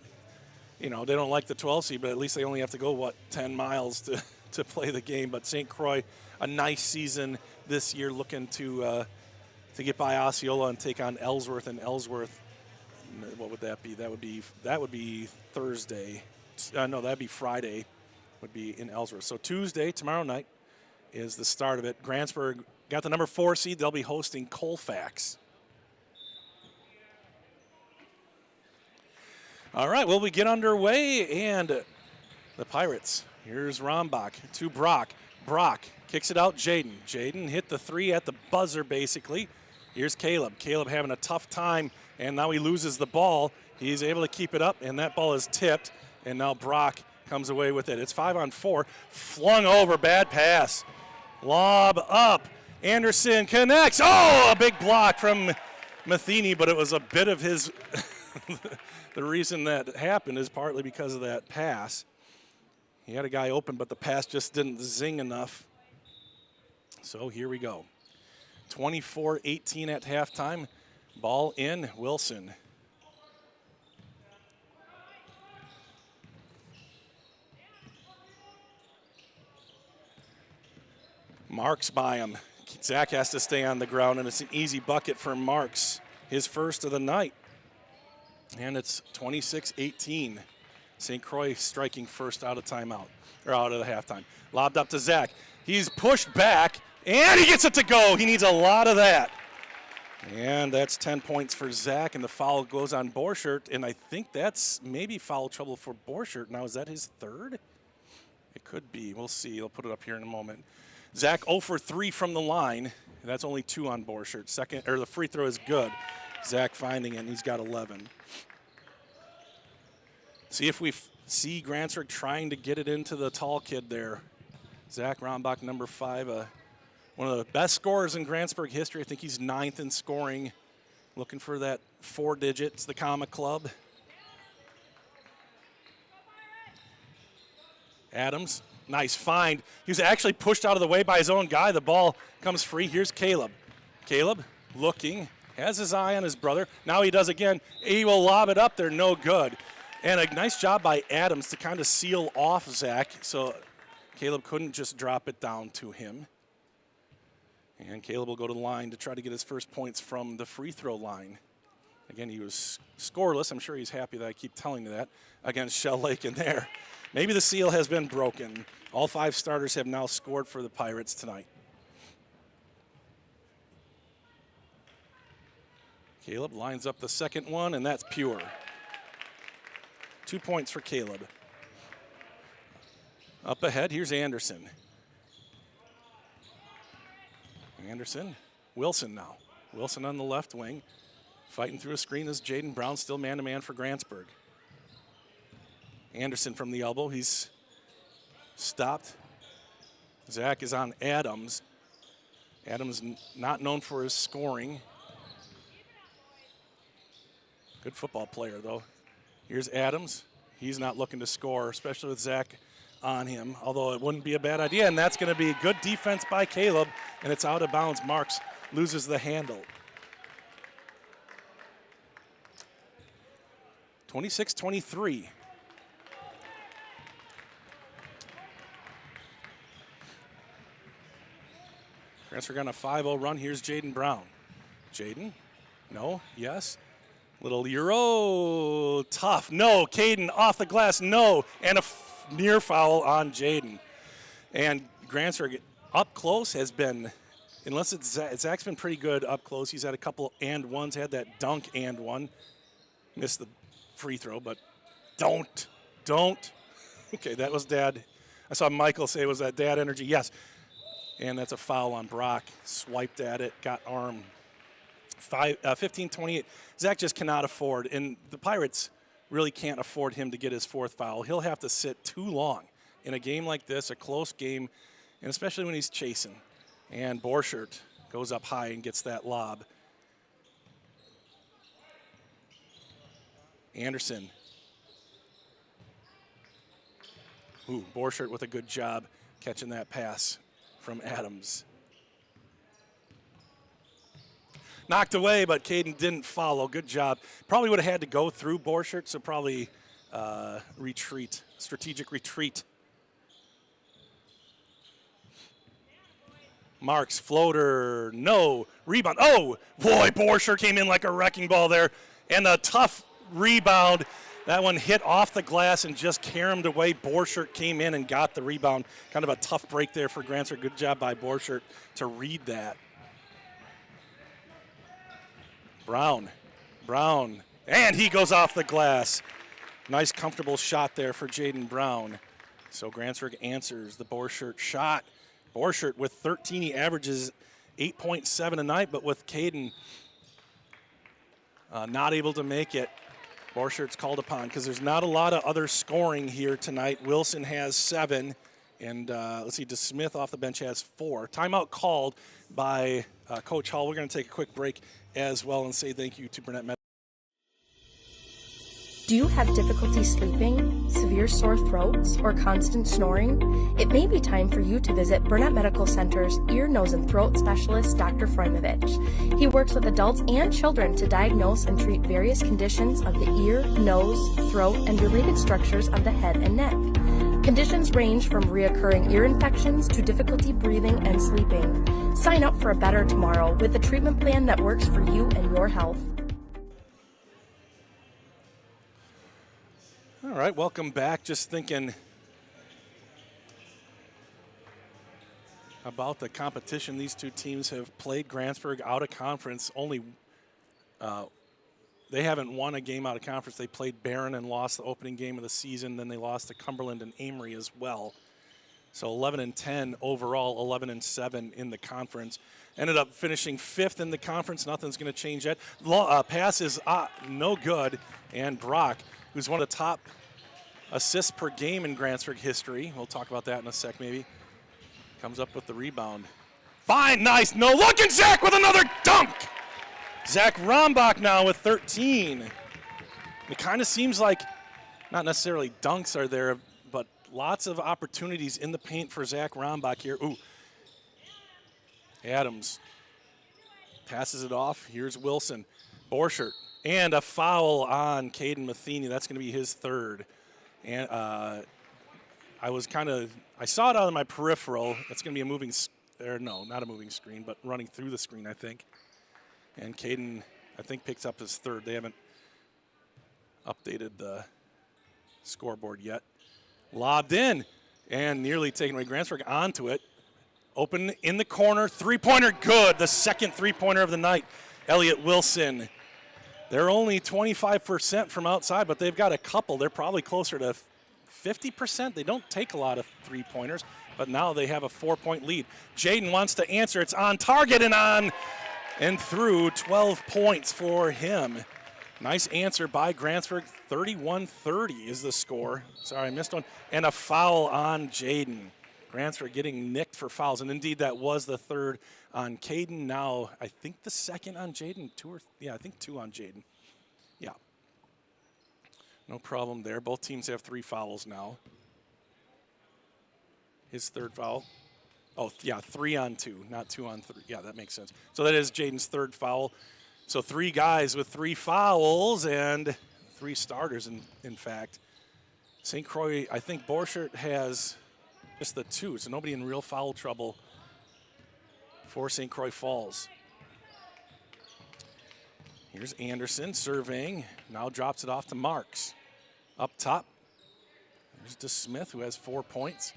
they don't like the 12 seed, but at least they only have to go 10 miles to play the game. But St. Croix, a nice season this year, looking to get by Osceola and take on Ellsworth. And Ellsworth, what would that be? That would be Thursday. No, that'd be Friday. Would be in Ellsworth. So Tuesday, tomorrow night, is the start of it. Grantsburg got the number 4 seed. They'll be hosting Colfax. All right, well, we get underway, and the Pirates. Here's Rombach to Brock. Brock kicks it out, Jaden. Jaden hit the three at the buzzer, basically. Here's Caleb. Caleb having a tough time, and now he loses the ball. He's able to keep it up, and that ball is tipped, and now Brock comes away with it. It's 5-on-4. Flung over, bad pass. Lob up. Anderson connects. Oh, a big block from Matheny, but it was a bit of his the reason that happened is partly because of that pass. He had a guy open, but the pass just didn't zing enough. So here we go. 24-18 at halftime. Ball in, Wilson. Marks by him. Zach has to stay on the ground, and it's an easy bucket for Marks, his first of the night. And it's 26-18. St. Croix striking first out of timeout, or out of the halftime. Lobbed up to Zach. He's pushed back, and he gets it to go. He needs a lot of that. And that's 10 points for Zach, and the foul goes on Borchert, and I think that's maybe foul trouble for Borchert. Now, is that his third? It could be. We'll see. I'll put it up here in a moment. Zach 0 for 3 from the line. That's only 2 on Borchert. Second, or the free throw is good. Zach finding it, and he's got 11. See if we see Grantsburg trying to get it into the tall kid there. Zach Rombach, number 5, one of the best scorers in Grantsburg history. I think he's 9th in scoring. Looking for that 4 digits, the comma club. Adams, nice find. He was actually pushed out of the way by his own guy. The ball comes free. Here's Caleb. Caleb looking, has his eye on his brother. Now he does again. He will lob it up there, no good. And a nice job by Adams to kind of seal off Zach, so Caleb couldn't just drop it down to him. And Caleb will go to the line to try to get his first points from the free throw line. Again, he was scoreless. I'm sure he's happy that I keep telling you that against Shell Lake in there. Maybe the seal has been broken. All 5 starters have now scored for the Pirates tonight. Caleb lines up the second one, and that's pure. 2 points for Caleb. Up ahead, here's Anderson. Anderson, Wilson now. Wilson on the left wing. Fighting through a screen is Jaden Brown, still man-to-man for Grantsburg. Anderson from the elbow, he's stopped. Zach is on Adams. Adams not known for his scoring. Good football player, though. Here's Adams. He's not looking to score, especially with Zach on him, although it wouldn't be a bad idea, and that's going to be good defense by Caleb, and it's out of bounds. Marks loses the handle. 26-23. Grantsburg on a 5-0 run. Here's Jaden Brown. Jaden? No? Yes? Little Euro, tough. No. Caden off the glass. No. And a near foul on Jaden. And Grantsburg up close has been, unless it's Zach's been pretty good up close. He's had a couple and ones, had that dunk and one. Missed the free throw, but don't. Okay, that was dad. I saw Michael say, was that dad energy? Yes. And that's a foul on Brock. Swiped at it, got arm. 15-28. Zach just cannot afford, and the Pirates really can't afford him to get his 4th foul. He'll have to sit too long in a game like this, a close game, and especially when he's chasing. And Borchert goes up high and gets that lob. Anderson. Ooh, Borchert with a good job catching that pass from Adams. Knocked away, but Caden didn't follow. Good job. Probably would have had to go through Borchert, so probably retreat, strategic retreat. Marks, floater, no. Rebound. Oh, boy, Borchert came in like a wrecking ball there. And a tough rebound. That one hit off the glass and just caromed away. Borchert came in and got the rebound. Kind of a tough break there for Grantsburg. Good job by Borchert to read that. Brown, and he goes off the glass. Nice, comfortable shot there for Jaden Brown. So Grantsburg answers the Borchert shot, Borchert with 13. He averages 8.7 a night, but with Caden not able to make it, Borchert's called upon because there's not a lot of other scoring here tonight. Wilson has 7, and let's see, DeSmith off the bench has 4. Timeout called by Coach Hall. We're going to take a quick break as well and say thank you to Burnett Medical. Do you have difficulty sleeping, severe sore throats, or constant snoring? It may be time for you to visit Burnett Medical Center's ear, nose, and throat specialist, Dr. Frojmovich. He works with adults and children to diagnose and treat various conditions of the ear, nose, throat, and related structures of the head and neck. Conditions range from reoccurring ear infections to difficulty breathing and sleeping. Sign up for a better tomorrow with a treatment plan that works for you and your health. All right, welcome back. Just thinking about the competition these two teams have played. Grantsburg out of conference. They haven't won a game out of conference. They played Barron and lost the opening game of the season. Then they lost to Cumberland and Amory as well. So 11-10 overall, 11-7 in the conference. Ended up finishing 5th in the conference. Nothing's going to change that. Pass is no good. And Brock, who's one of the top assists per game in Grantsburg history. We'll talk about that in a sec maybe. Comes up with the rebound. Fine, nice, no looking Zach with another dunk. Zach Rombach now with 13. It kind of seems like not necessarily dunks are there, but lots of opportunities in the paint for Zach Rombach here. Ooh. Adams passes it off. Here's Wilson. Borchert. And a foul on Caden Matheny. That's going to be his 3rd. And I saw it out of my peripheral. That's going to be a moving, or no, not a moving screen, but running through the screen, I think. And Caden, I think, picks up his 3rd. They haven't updated the scoreboard yet. Lobbed in and nearly taken away. Grantsburg onto it. Open in the corner. 3-pointer, good. The second 3-pointer of the night. Elliott Wilson. They're only 25% from outside, but they've got a couple. They're probably closer to 50%. They don't take a lot of 3-pointers, but now they have a 4-point lead. Jaden wants to answer. It's on target and on and through. 12 points for him. Nice answer by Grantsburg. 31-30 is the score. Sorry, I missed one. And a foul on Jaden. Grantsburg getting nicked for fouls, and indeed that was the 3rd on Caden. Now, I think the 2nd on Jaden. I think 2 on Jaden. Yeah. No problem there. Both teams have 3 fouls now. His 3rd foul. Oh, yeah, 3 on 2, not 2 on 3. Yeah, that makes sense. So that is Jaden's 3rd foul. So 3 guys with 3 fouls and 3 starters, in fact. St. Croix, I think Borchert has just the 2, so nobody in real foul trouble for St. Croix Falls. Here's Anderson surveying, now drops it off to Marks. Up top, there's DeSmith, who has 4 points.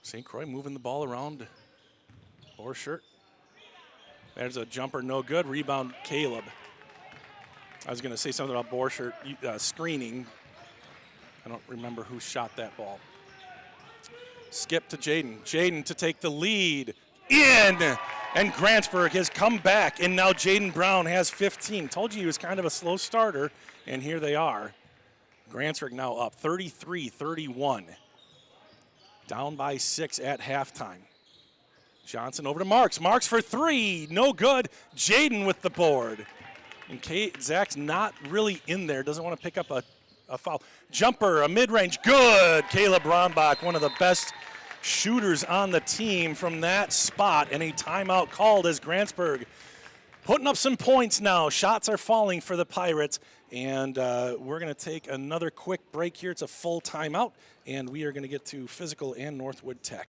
St. Croix moving the ball around Borchert. There's a jumper, no good. Rebound, Caleb. I was going to say something about Borchert screening. I don't remember who shot that ball. Skip to Jaden. Jaden to take the lead. In! And Grantsburg has come back, and now Jaden Brown has 15. Told you he was kind of a slow starter, and here they are. Grantsburg now up 33-31. Down by 6 at halftime. Johnson over to Marks. Marks for 3. No good. Jaden with the board. And Zach's not really in there. Doesn't want to pick up a foul. Jumper, a mid-range. Good. Caleb Rombach, one of the best shooters on the team from that spot. And a timeout called as Grantsburg putting up some points now. Shots are falling for the Pirates. And we're going to take another quick break here. It's a full timeout. And we are going to get to physical and Northwood Tech.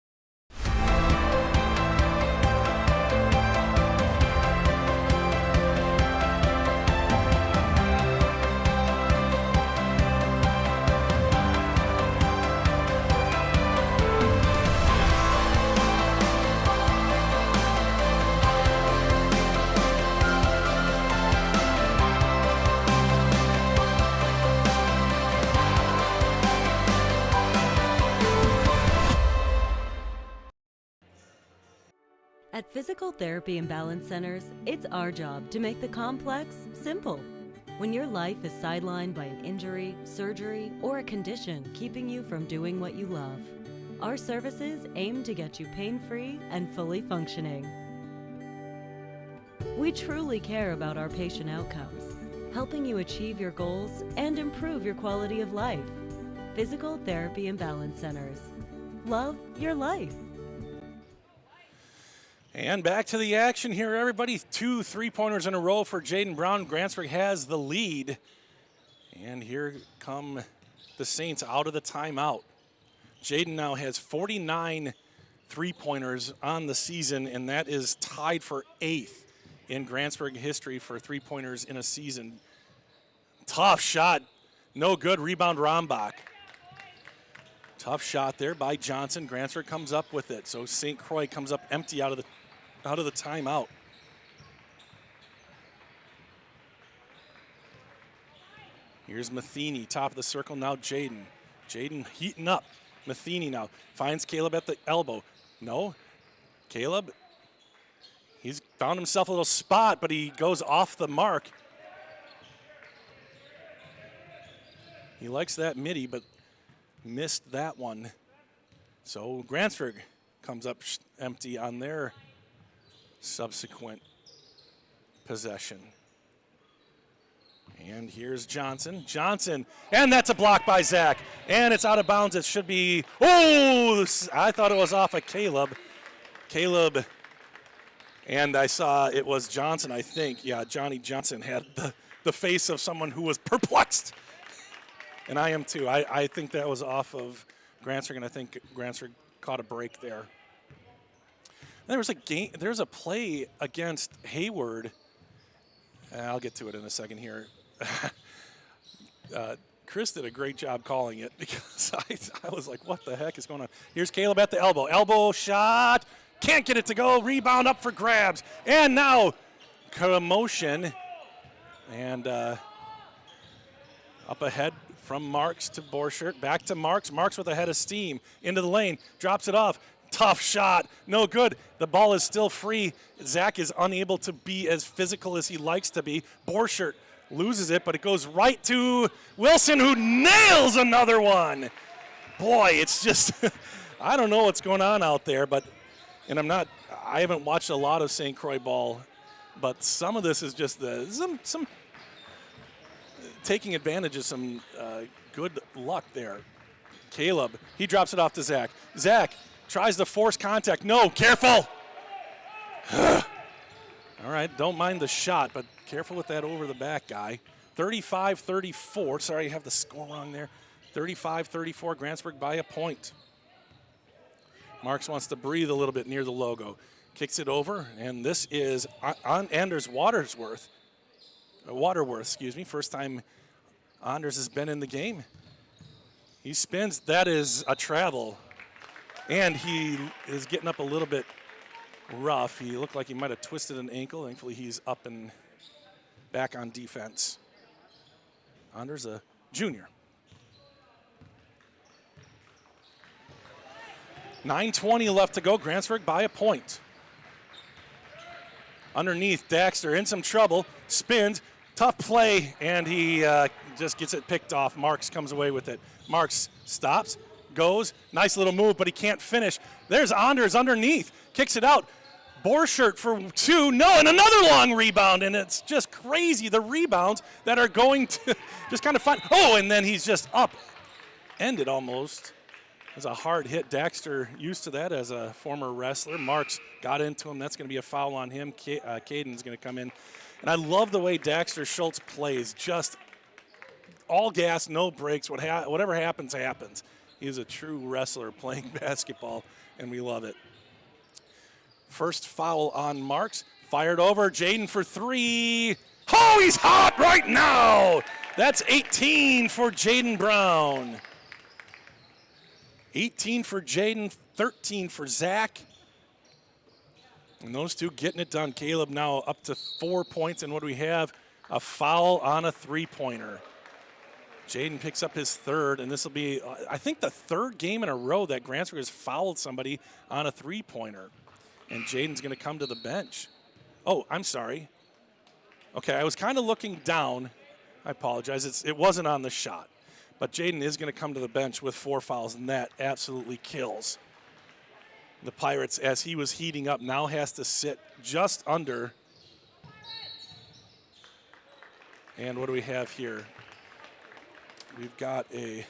At Physical Therapy and Balance Centers, it's our job to make the complex simple. When your life is sidelined by an injury, surgery, or a condition keeping you from doing what you love, our services aim to get you pain-free and fully functioning. We truly care about our patient outcomes, helping you achieve your goals and improve your quality of life. Physical Therapy and Balance Centers. Love your life. And back to the action here, everybody. 2 3-pointers in a row for Jaden Brown. Grantsburg has the lead. And here come the Saints out of the timeout. Jaden now has 49 3-pointers on the season, and that is tied for 8th in Grantsburg history for 3-pointers in a season. Tough shot. No good. Rebound, Rombach. Tough shot there by Johnson. Grantsburg comes up with it. So St. Croix comes up empty out of the timeout. Here's Matheny, top of the circle now. Jaden heating up. Matheny now finds Caleb at the elbow. No, Caleb, he's found himself a little spot, but he goes off the mark. He likes that midi, but missed that one. So Grantsburg comes up empty on their subsequent possession. And here's Johnson, and that's a block by Zach. And it's out of bounds. It should be, oh, I thought it was off of Caleb. And I saw it was Johnson, I think. Yeah, Johnny Johnson had the face of someone who was perplexed. And I am too. I think that was off of Grantsburg, and I think Grantsburg caught a break there. There's a play against Hayward. I'll get to it in a second here. Chris did a great job calling it because I was like, what the heck is going on? Here's Caleb at the elbow. Elbow shot. Can't get it to go. Rebound up for grabs. And now commotion. And up ahead from Marks to Borchert. Back to Marks. Marks with a head of steam. Into the lane. Drops it off. Tough shot. No good. The ball is still free. Zach is unable to be as physical as he likes to be. Borchert loses it, but it goes right to Wilson, who nails another one. Boy, it's just, I don't know what's going on out there, and I haven't watched a lot of St. Croix ball, but some of this is just some taking advantage of some good luck there. Caleb, he drops it off to Zach. Zach tries to force contact. No, careful. All right, don't mind the shot, but careful with that over the back guy. 35-34. Sorry, I have the score wrong there. 35-34, Grantsburg by a point. Marks wants to breathe a little bit near the logo. Kicks it over, and this is on Anders Waterworth, First time Anders has been in the game. He spins. That is a travel. And he is getting up a little bit rough. He looked like he might have twisted an ankle. Thankfully, he's up and back on defense. Anders, a junior. 9:20 left to go. Grantsburg by a point. Underneath, Daxter in some trouble. Spins. Tough play, and he just gets it picked off. Marks comes away with it. Marks stops. Goes, nice little move, but he can't finish. There's Anders underneath, kicks it out. Borchert for 2, no, and another long rebound, and it's just crazy, the rebounds that are going to just kind of find. Oh, and then he's just up. Ended almost. It was a hard hit. Daxter used to that as a former wrestler. Marks got into him. That's going to be a foul on him. Caden's going to come in. And I love the way Daxter Schultz plays. Just all gas, no brakes. Whatever happens, happens. He's a true wrestler playing basketball, and we love it. First foul on Marks. Fired over. Jaden for 3. Oh, he's hot right now. That's 18 for Jaden Brown. 18 for Jaden, 13 for Zach. And those two getting it done. Caleb now up to 4 points, and what do we have? A foul on a three-pointer. Jaden picks up his third, and this will be, I think, the third game in a row that Grantsburg has fouled somebody on a three-pointer. And Jaden's going to come to the bench. Oh, I'm sorry. Okay, I was kind of looking down. I apologize. It wasn't on the shot. But Jaden is going to come to the bench with 4 fouls, and that absolutely kills the Pirates as he was heating up. Now has to sit just under. And what do we have here? We've got I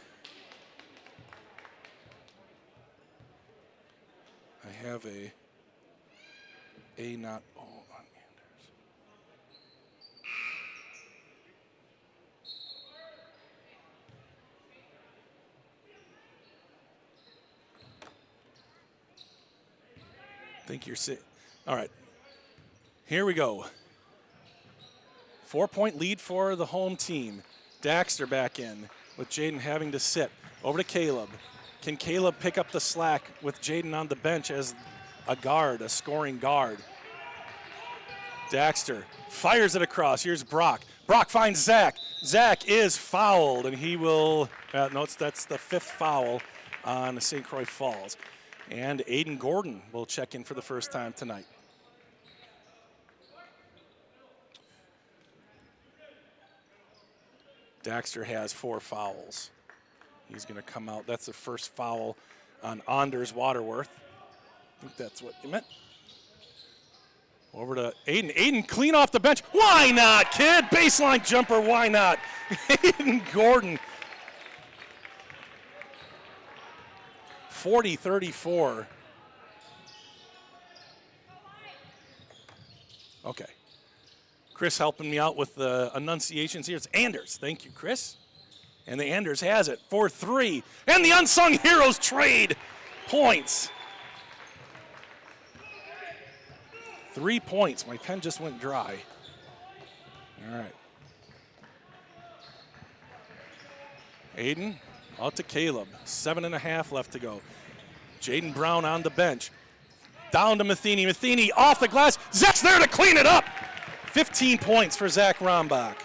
have a not, oh, on Anders. I think you're sick. All right, here we go. 4-point lead for the home team. Daxter back in with Jaden having to sit. Over to Caleb. Can Caleb pick up the slack with Jaden on the bench as a guard, a scoring guard? Daxter fires it across. Here's Brock. Brock finds Zach. Zach is fouled, and he will, that's the 5th foul on St. Croix Falls. And Aiden Gordon will check in for the first time tonight. Daxter has 4 fouls. He's going to come out. That's the first foul on Anders Waterworth. I think that's what you meant. Over to Aiden. Aiden clean off the bench. Why not, kid? Baseline jumper, why not? Aiden Gordon. 40-34. Okay. Chris helping me out with the enunciations here. It's Anders. Thank you, Chris. And the Anders has it for 3. And the unsung heroes trade points. 3 points. My pen just went dry. All right. Aiden out to Caleb. 7.5 left to go. Jaden Brown on the bench. Down to Matheny. Matheny off the glass. Zach's there to clean it up. 15 points for Zach Rombach.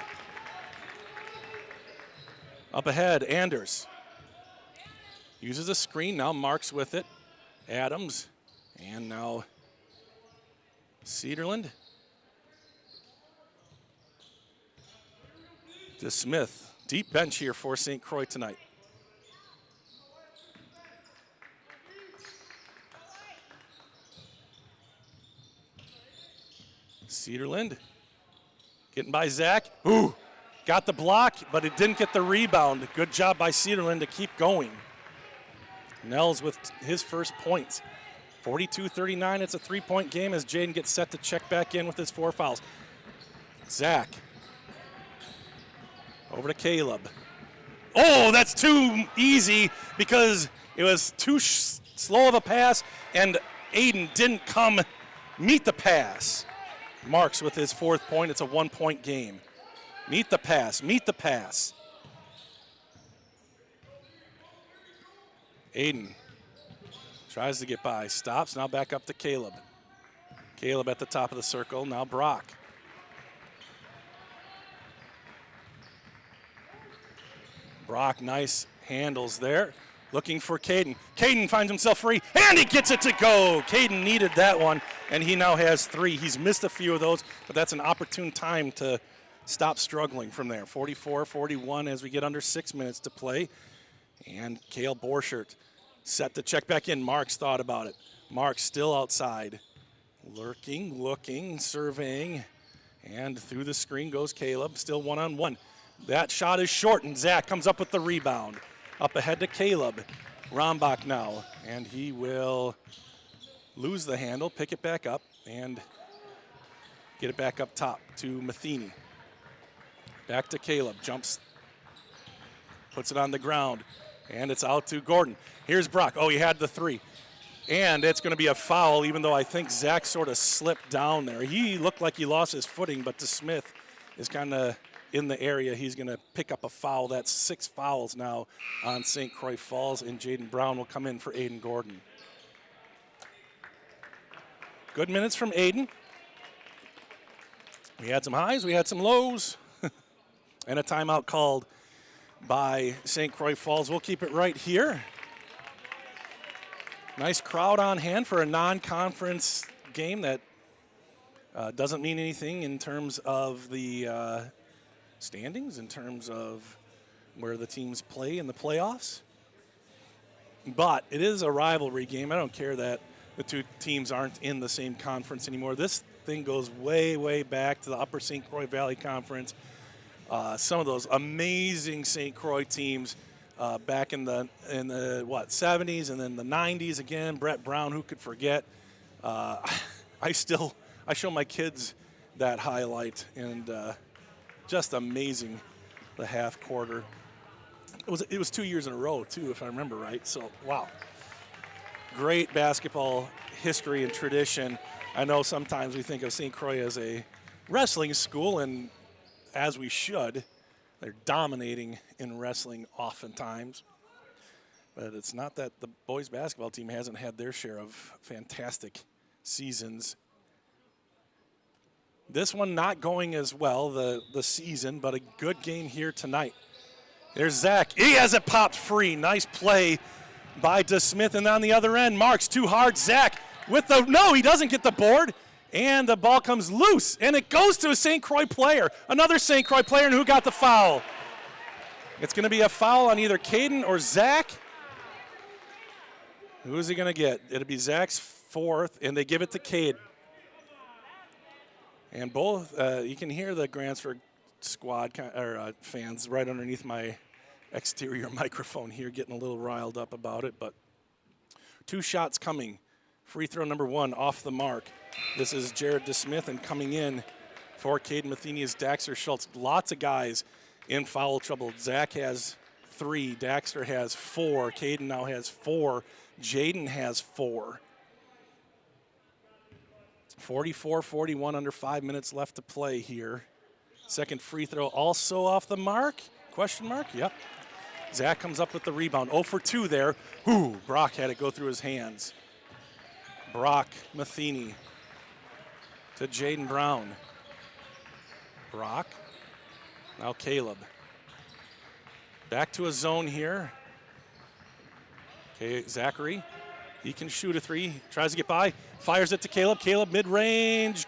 Up ahead, Anders. Uses a screen, now Marks with it. Adams, and now Cedarland. To Smith. Deep bench here for St. Croix tonight. Cedarland. Getting by Zach. Ooh, got the block, but it didn't get the rebound. Good job by Cedarland to keep going. Nels with his first points. 42-39, it's a 3-point game as Jaden gets set to check back in with his 4 fouls. Zach. Over to Caleb. Oh, that's too easy because it was too slow of a pass and Aiden didn't come meet the pass. Marks with his 4th point. It's a 1-point game. Meet the pass. Meet the pass. Aiden tries to get by. Stops. Now back up to Caleb. Caleb at the top of the circle. Now Brock. Brock, nice handles there. Looking for Caden. Caden finds himself free, and he gets it to go. Caden needed that one, and he now has 3. He's missed a few of those, but that's an opportune time to stop struggling from there. 44-41 as we get under 6 minutes to play. And Cale Borchert set to check back in. Marks thought about it. Marks still outside. Lurking, looking, surveying, and through the screen goes Caleb, still one-on-one. That shot is short, and Zach comes up with the rebound. Up ahead to Caleb. Rombach now, and he will lose the handle, pick it back up, and get it back up top to Matheny. Back to Caleb, jumps, puts it on the ground, and it's out to Gordon. Here's Brock. Oh, he had the 3. And it's going to be a foul, even though I think Zach sort of slipped down there. He looked like he lost his footing, but DeSmith is kind of in the area. He's going to pick up a foul. That's 6 fouls now on St. Croix Falls, and Jaden Brown will come in for Aiden Gordon. Good minutes from Aiden. We had some highs, we had some lows, and a timeout called by St. Croix Falls. We'll keep it right here. Nice crowd on hand for a non-conference game that doesn't mean anything in terms of the standings, in terms of where the teams play in the playoffs. But it is a rivalry game. I don't care that the two teams aren't in the same conference anymore. This thing goes way, way back to the Upper St. Croix Valley Conference. Some of those amazing St. Croix teams back in the 70s and then the 90s again. Brett Brown, who could forget? I show my kids that highlight, and just amazing, the half quarter. It was 2 years in a row too, if I remember right. So wow, great basketball history and tradition. I know sometimes we think of St. Croix as a wrestling school, and as we should. They're dominating in wrestling oftentimes. But it's not that the boys basketball team hasn't had their share of fantastic seasons. This one not going as well, the season, but a good game here tonight. There's Zach. He has it popped free. Nice play by DeSmith. And on the other end, Marks too hard. Zach with the, no, he doesn't get the board. And the ball comes loose. And it goes to a St. Croix player. Another St. Croix player, and who got the foul? It's going to be a foul on either Caden or Zach. Who is he going to get? It'll be Zach's fourth, and they give it to Cade. And both, you can hear the Grantsburg squad or fans right underneath my exterior microphone here getting a little riled up about it. But two shots coming. Free throw number one off the mark. This is Jared DeSmith, and coming in for Caden Matheny is Daxter Schultz. Lots of guys in foul trouble. Zach has 3. Daxter has 4. Caden now has 4. Jaden has 4. 44-41, under 5 minutes left to play here. Second free throw also off the mark? Question mark? Yep. Zach comes up with the rebound. 0 for 2 there. Ooh, Brock had it go through his hands. Brock Matheny to Jaden Brown. Brock. Now Caleb. Back to a zone here. Okay, Zachary. He can shoot a 3. Tries to get by. Fires it to Caleb. Caleb mid-range.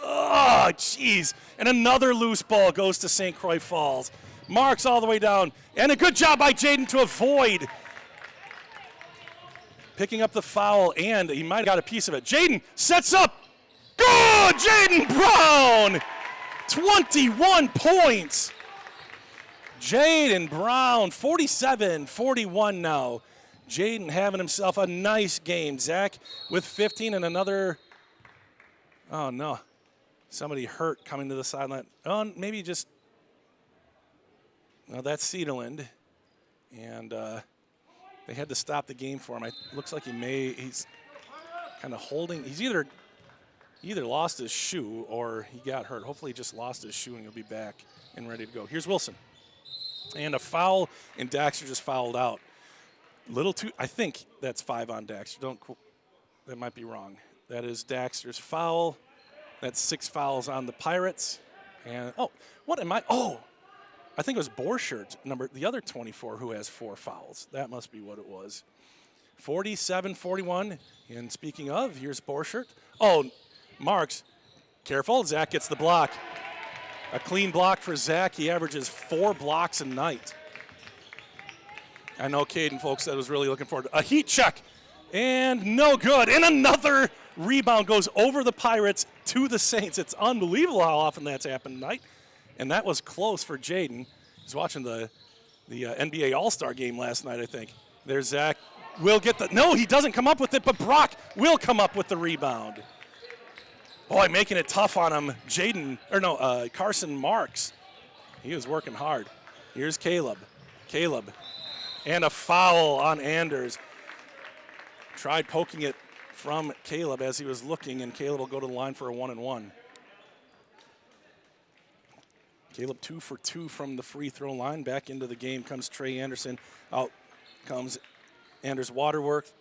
Oh, jeez. And another loose ball goes to St. Croix Falls. Marks all the way down. And a good job by Jaden to avoid picking up the foul, and he might have got a piece of it. Jaden sets up. Good! Jaden Brown! 21 points. Jaden Brown, 47-41 now. Jaden having himself a nice game. Zach with 15 and another, oh no, somebody hurt coming to the sideline. Oh, maybe just, no, that's Cedarland. And they had to stop the game for him. It looks like he's kind of holding, he's either lost his shoe or he got hurt. Hopefully he just lost his shoe and he'll be back and ready to go. Here's Wilson. And a foul, and Daxter just fouled out. Little too, I think that's 5 on Daxter. That might be wrong. That is Daxter's foul. That's 6 fouls on the Pirates. And, oh, what am I, oh, I think it was Borchert, the other 24, who has 4 fouls. That must be what it was. 47-41, and speaking of, here's Borchert. Oh, Marks, careful, Zach gets the block. A clean block for Zach. He averages 4 blocks a night. I know Caden, folks, that was really looking forward to a heat check, and no good. And another rebound goes over the Pirates to the Saints. It's unbelievable how often that's happened tonight. And that was close for Jaden. He's watching the NBA All-Star game last night, I think. There's Zach. Will get the, no, he doesn't come up with it, but Brock will come up with the rebound. Boy, making it tough on him. Carson Marks. He was working hard. Here's Caleb. And a foul on Anders. Tried poking it from Caleb as he was looking, and Caleb will go to the line for a 1-and-1. Caleb 2 for 2 from the free throw line. Back into the game comes Trey Anderson. Out comes Anders Waterworth.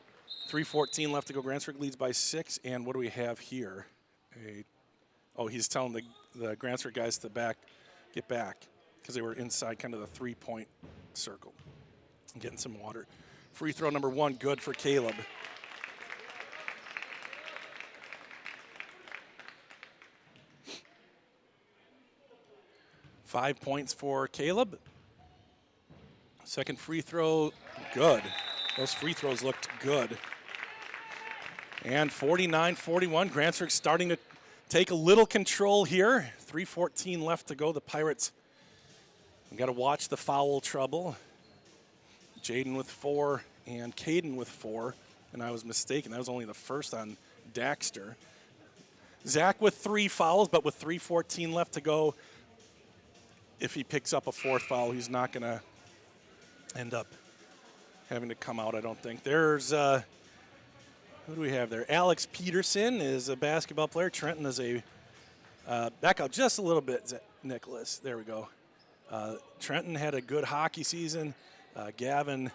3:14 left to go. Grantsburg leads by 6. And what do we have here? He's telling the Grantsburg guys to get back because they were inside kind of the 3-point circle. Getting some water. Free throw number 1, good for Caleb. 5 points for Caleb. Second free throw, good. Those free throws looked good. And 49-41, Grantsburg starting to take a little control here. 3:14 left to go. The Pirates got to watch the foul trouble. Jaden with 4 and Caden with 4. And I was mistaken. That was only the first on Daxter. Zach with 3 fouls, but with 3:14 left to go, if he picks up a 4th foul, he's not going to end up having to come out, I don't think. There's, who do we have there? Alex Peterson is a basketball player. Trenton is a, back out just a little bit, Nicholas. There we go. Trenton had a good hockey season. Gavin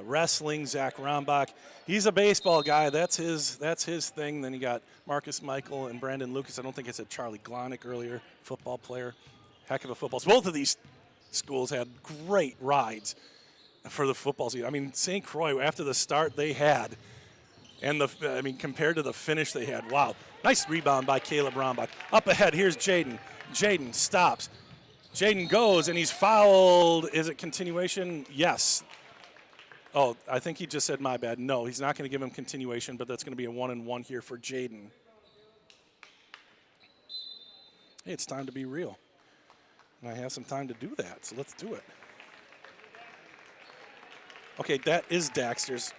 wrestling, Zach Rombach. He's a baseball guy. That's his thing. Then you got Marcus Michael and Brandon Lucas. I don't think I said Charlie Glonick earlier, football player. Heck of a football. So both of these schools had great rides for the football season. I mean, St. Croix, after the start they had, and compared to the finish they had, wow. Nice rebound by Caleb Rombach. Up ahead, here's Jaden. Jaden stops. Jaden goes, and he's fouled. Is it continuation? Yes. Oh, I think he just said my bad. No, he's not going to give him continuation, but that's going to be a 1-and-1 here for Jaden. Hey, it's time to be real. And I have some time to do that, so let's do it. Okay, that is Daxter's.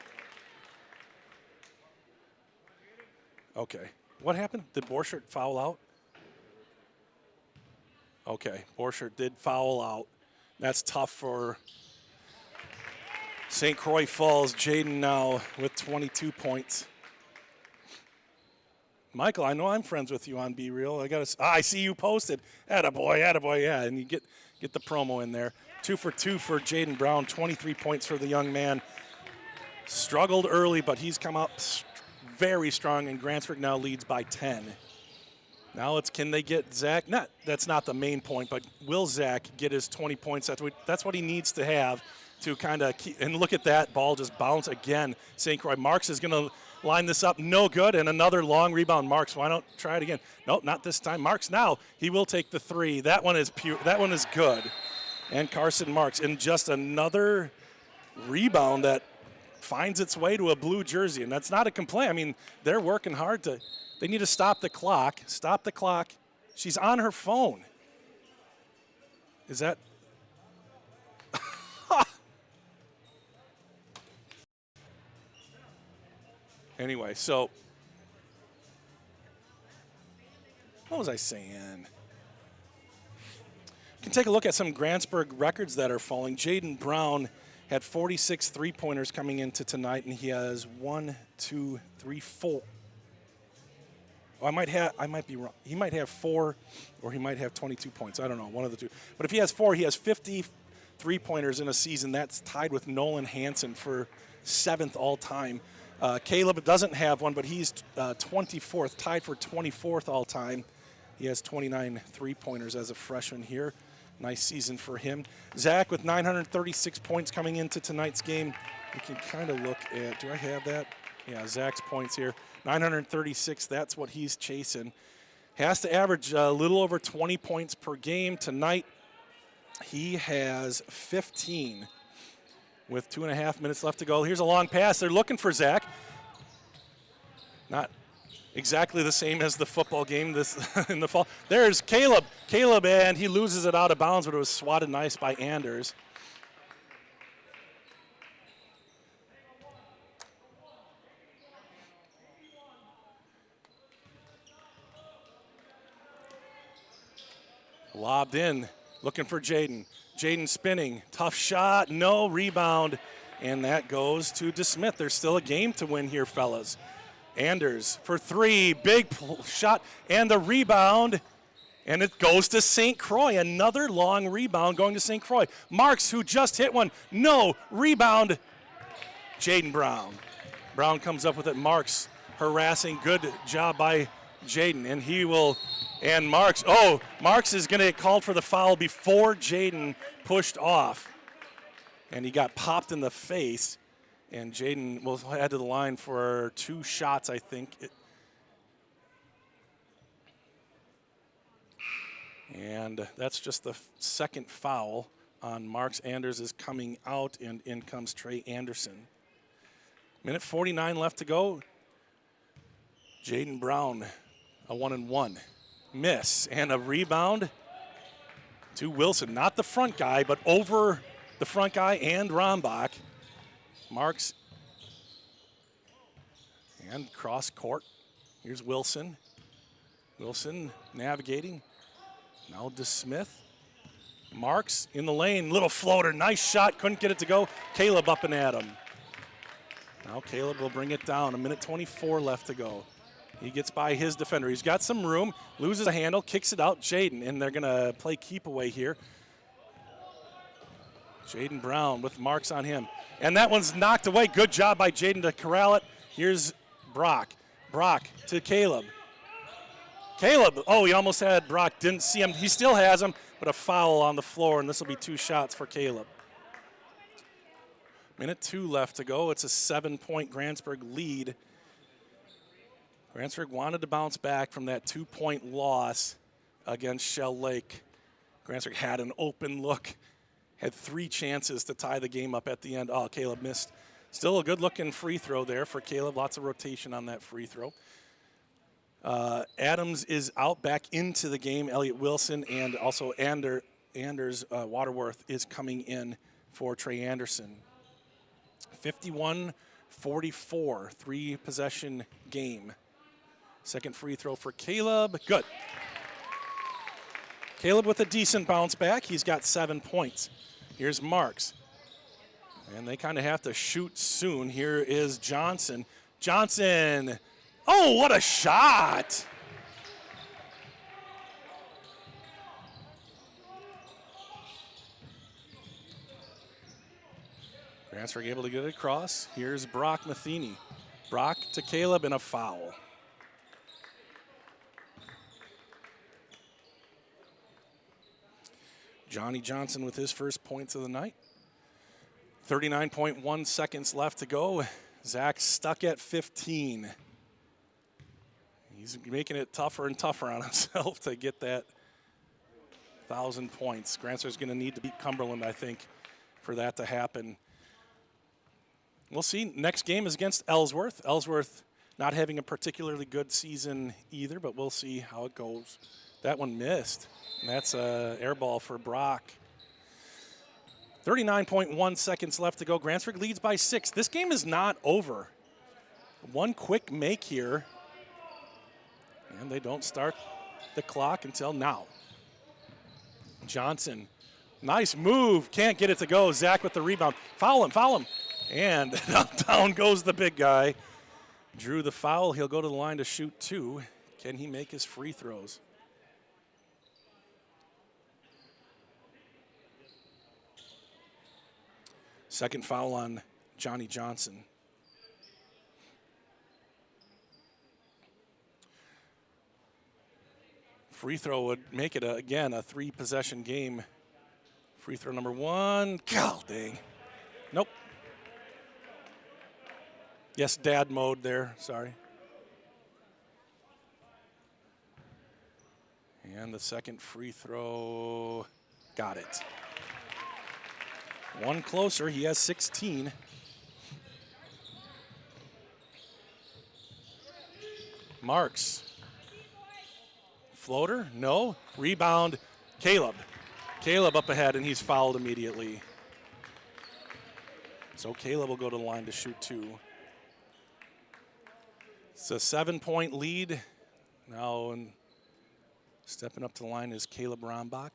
Okay. What happened? Did Borchert foul out? Okay, Borchert did foul out. That's tough for St. Croix Falls. Jaden now with 22 points. Michael, I know I'm friends with you on Be Real. I see you posted. Attaboy, yeah, and you get the promo in there. 2 for 2 for Jaden Brown, 23 points for the young man. Struggled early, but he's come up very strong, and Grantsburg now leads by 10. Now can they get Zach? That's not the main point, but will Zach get his 20 points? That's what he needs to have to kind of keep. And look at that ball just bounce again. St. Croix. Marks is going to line this up. No good, and another long rebound. Marks, why don't try it again? Nope, not this time. Marks now. He will take the 3. That one is pure. That one is good. And Carson Marks in just another rebound that finds its way to a blue jersey, and that's not a complaint. I mean, they're working hard to. They need to stop the clock. Stop the clock. She's on her phone. Is that? Anyway, so what was I saying? You can take a look at some Grantsburg records that are falling. Jaden Brown had 46 three-pointers coming into tonight, and he has 1, 2, 3, 4. Oh, I might be wrong. He might have 4, or he might have 22 points. I don't know, one of the two. But if he has 4, he has 50 three-pointers in a season. That's tied with Nolan Hansen for 7th all-time. Caleb doesn't have one, but he's 24th, tied for 24th all-time. He has 29 three-pointers as a freshman here. Nice season for him. Zach with 936 points coming into tonight's game. We can kind of look at, do I have that? Yeah, Zach's points here. 936, that's what he's chasing. Has to average a little over 20 points per game. Tonight, he has 15 with 2.5 minutes left to go. Here's a long pass. They're looking for Zach. Not exactly the same as the football game this in the fall. There's Caleb. Caleb, and he loses it out of bounds, but it was swatted nice by Anders. Lobbed in, looking for Jaden. Jaden spinning, tough shot, no rebound, and that goes to DeSmith. There's still a game to win here, fellas. Anders for 3, big shot, and the rebound, and it goes to St. Croix. Another long rebound going to St. Croix. Marks, who just hit one, no, rebound, Jaden Brown. Brown comes up with it. Marks harassing, good job by Jaden, and he will, and Marks, Marks is going to get called for the foul before Jaden pushed off, and he got popped in the face, and Jaden will head to the line for 2 shots, I think. And that's just the second foul on Marks. Anders is coming out, and in comes Trey Anderson. Minute 49 left to go. Jaden Brown, a 1-and-1. Miss, and a rebound to Wilson. Not the front guy, but over the front guy and Rombach. Marks and cross court. Here's Wilson. Wilson navigating. Now to Smith. Marks in the lane, little floater, nice shot, couldn't get it to go. Caleb up and at him. Now Caleb will bring it down, 1:24 left to go. He gets by his defender. He's got some room, loses a handle, kicks it out, Jaden, and they're gonna play keep away here. Jaden Brown with Marks on him. And that one's knocked away. Good job by Jaden to corral it. Here's Brock. Brock to Caleb. Caleb, oh, he almost had Brock, didn't see him. He still has him, but a foul on the floor, and this will be 2 shots for Caleb. Minute 2 left to go. It's a 7-point Grantsburg lead. Grantsburg wanted to bounce back from that 2-point loss against Shell Lake. Grantsburg had an open look, had 3 chances to tie the game up at the end. Oh, Caleb missed. Still a good-looking free throw there for Caleb. Lots of rotation on that free throw. Adams is out back into the game. Elliott Wilson and also Anders Waterworth is coming in for Trey Anderson. 51-44, 3-possession game. Second free throw for Caleb. Good. Caleb with a decent bounce back. He's got 7 points. Here's Marks. And they kind of have to shoot soon. Here is Johnson. Johnson. Oh, what a shot. Grantsburg able to get it across. Here's Brock Matheny. Brock to Caleb and a foul. Johnny Johnson with his first points of the night. 39.1 seconds left to go. Zach stuck at 15. He's making it tougher and tougher on himself to get that 1,000 points. Grantsburg's going to need to beat Cumberland, I think, for that to happen. We'll see. Next game is against Ellsworth. Ellsworth not having a particularly good season either, but we'll see how it goes. That one missed, and that's an air ball for Brock. 39.1 seconds left to go. Grantsburg leads by 6. This game is not over. One quick make here, and they don't start the clock until now. Johnson, nice move. Can't get it to go. Zach with the rebound. Foul him, foul him. And down goes the big guy. Drew the foul. He'll go to the line to shoot 2. Can he make his free throws? Second foul on Johnny Johnson. Free throw would make it, again, a 3-possession game. Free throw number 1. God dang. Nope. Yes, dad mode there. Sorry. And the second free throw. Got it. One closer. He has 16. Marks. Floater? No. Rebound. Caleb. Caleb up ahead, and he's fouled immediately. So Caleb will go to the line to shoot 2. It's a 7-point lead. Now, and stepping up to the line is Caleb Rombach.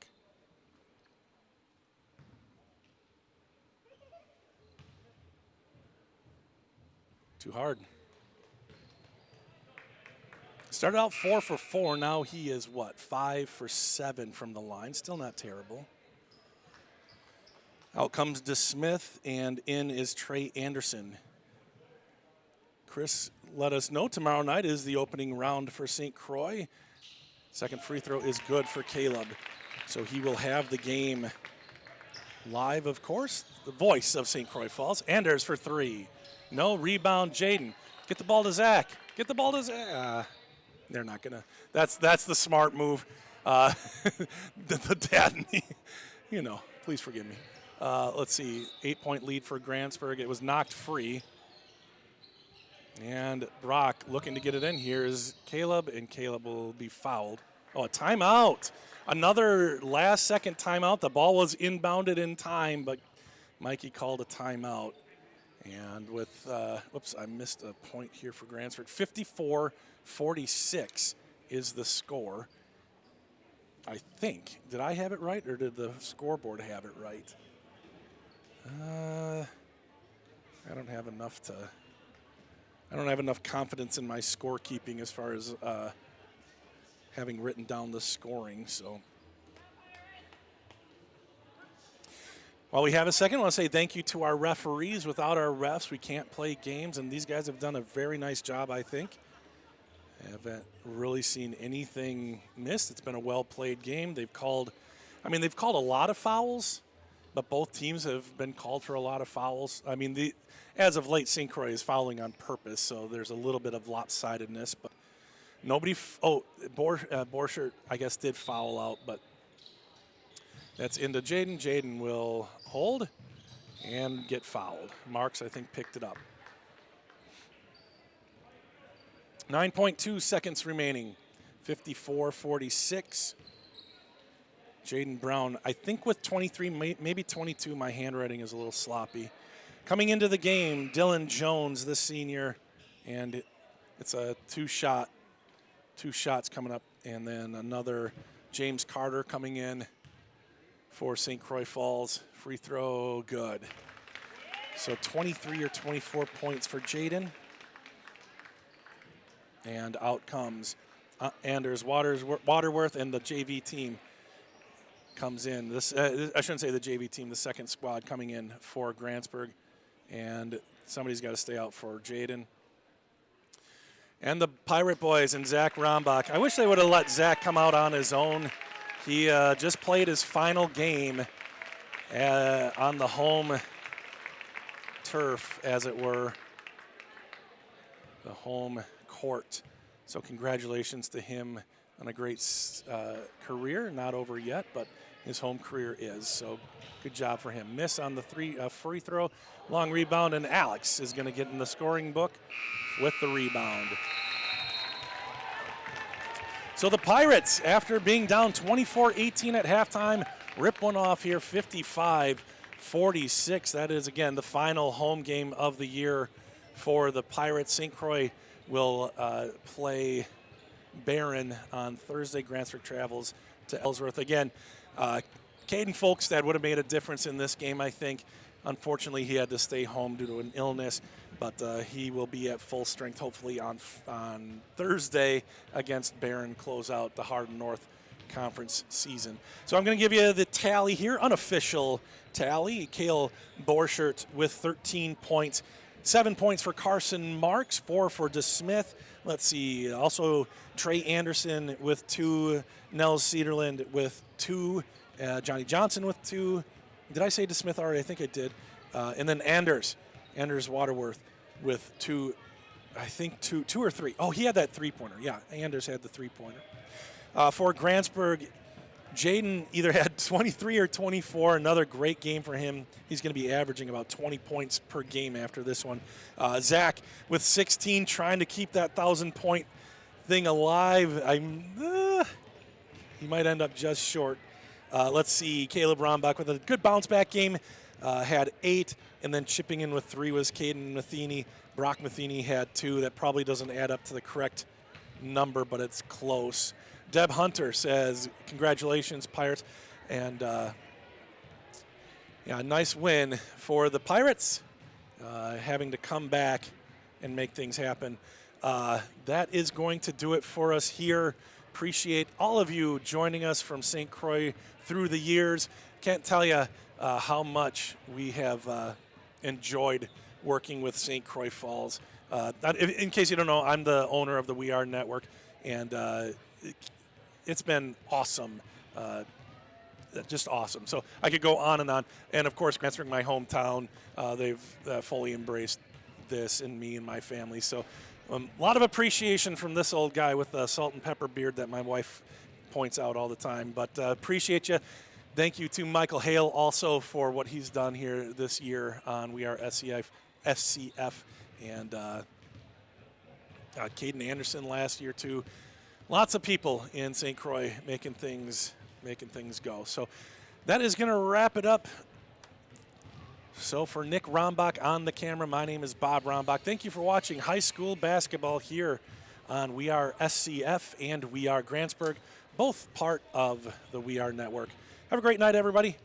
Too hard. Started out 4 for 4. Now he is, what, 5 for 7 from the line. Still not terrible. Out comes DeSmith, and in is Trey Anderson. Chris let us know tomorrow night is the opening round for St. Croix. Second free throw is good for Caleb. So he will have the game live, of course. The voice of St. Croix Falls. Anders for 3. No, rebound, Jaden. Get the ball to Zach. Get the ball to Zach. They're not going to. That's the smart move. The dad, please forgive me. Let's see, 8-point lead for Grantsburg. It was knocked free. And Brock looking to get it in here is Caleb, and Caleb will be fouled. Oh, a timeout. Another last-second timeout. The ball was inbounded in time, but Mikey called a timeout. And with, I missed a point here for Grantsburg. 54-46 is the score. I think. Did I have it right, or did the scoreboard have it right? I don't have enough confidence in my scorekeeping as far as having written down the scoring. So, while we have a second, I want to say thank you to our referees. Without our refs, we can't play games, and these guys have done a very nice job, I think. I haven't really seen anything missed. It's been a well-played game. They've called a lot of fouls, but both teams have been called for a lot of fouls. I mean, as of late, St. Croix is fouling on purpose, so there's a little bit of lopsidedness. But nobody. Borchert, I guess, did foul out, but that's into Jaden. Jaden will hold and get fouled. Marks, I think, picked it up. 9.2 seconds remaining. 54-46. Jaden Brown, I think with 23, maybe 22, my handwriting is a little sloppy. Coming into the game, Dylan Jones, the senior, and it's a two shots coming up, and then another James Carter coming in for St. Croix Falls. Free throw, good. So 23 or 24 points for Jaden. And out comes Anders Waterworth, and the JV team comes in. I shouldn't say the JV team, the second squad coming in for Grantsburg. And somebody's got to stay out for Jaden. And the Pirate Boys and Zach Rombach. I wish they would have let Zach come out on his own. He just played his final game on the home turf, as it were, the home court. So congratulations to him on a great career. Not over yet, but his home career is. So good job for him. Miss on the free throw, long rebound, and Alex is going to get in the scoring book with the rebound. So the Pirates, after being down 24-18 at halftime, rip one off here, 55-46. That is, again, the final home game of the year for the Pirates. St. Croix will play Barron on Thursday. Grantsburg travels to Ellsworth. Again, Caden Folkstad would have made a difference in this game, I think. Unfortunately, he had to stay home due to an illness, but he will be at full strength hopefully on Thursday against Barron, close out the Hardin North Conference season. So I'm going to give you the tally here, unofficial tally. Cale Borchert with 13 points. 7 points for Carson Marks, 4 for DeSmith. Let's see, also Trey Anderson with 2, Nels Cederland with 2, Johnny Johnson with 2. Did I say DeSmith already? I think I did. And then Anders Waterworth with 2, I think 2 or 3. Oh, he had that three-pointer. Yeah, Anders had the three-pointer. For Grantsburg, Jaden either had 23 or 24. Another great game for him. He's going to be averaging about 20 points per game after this one. Zach with 16, trying to keep that 1,000-point thing alive. He might end up just short. Let's see, Caleb Rombach with a good bounce-back game. Had 8, and then chipping in with 3 was Caden Matheny. Brock Matheny had 2. That probably doesn't add up to the correct number, but it's close. Deb Hunter says, congratulations, Pirates. And, nice win for the Pirates, having to come back and make things happen. That is going to do it for us here. Appreciate all of you joining us from St. Croix through the years. Can't tell you how much we have enjoyed working with St. Croix Falls. In case you don't know, I'm the owner of the We Are Network, and it's been awesome, just awesome. So I could go on. And of course, Grantsburg, my hometown, they've fully embraced this, and me and my family. So a lot of appreciation from this old guy with the salt and pepper beard that my wife points out all the time. But appreciate you. Thank you to Michael Hale also for what he's done here this year on We Are SCF, and Caden Anderson last year too. Lots of people in St. Croix making things go. So that is going to wrap it up. So for Nick Rombach on the camera, my name is Bob Rombach. Thank you for watching high school basketball here on We Are SCF and We Are Grantsburg, both part of the We Are Network. Have a great night, everybody.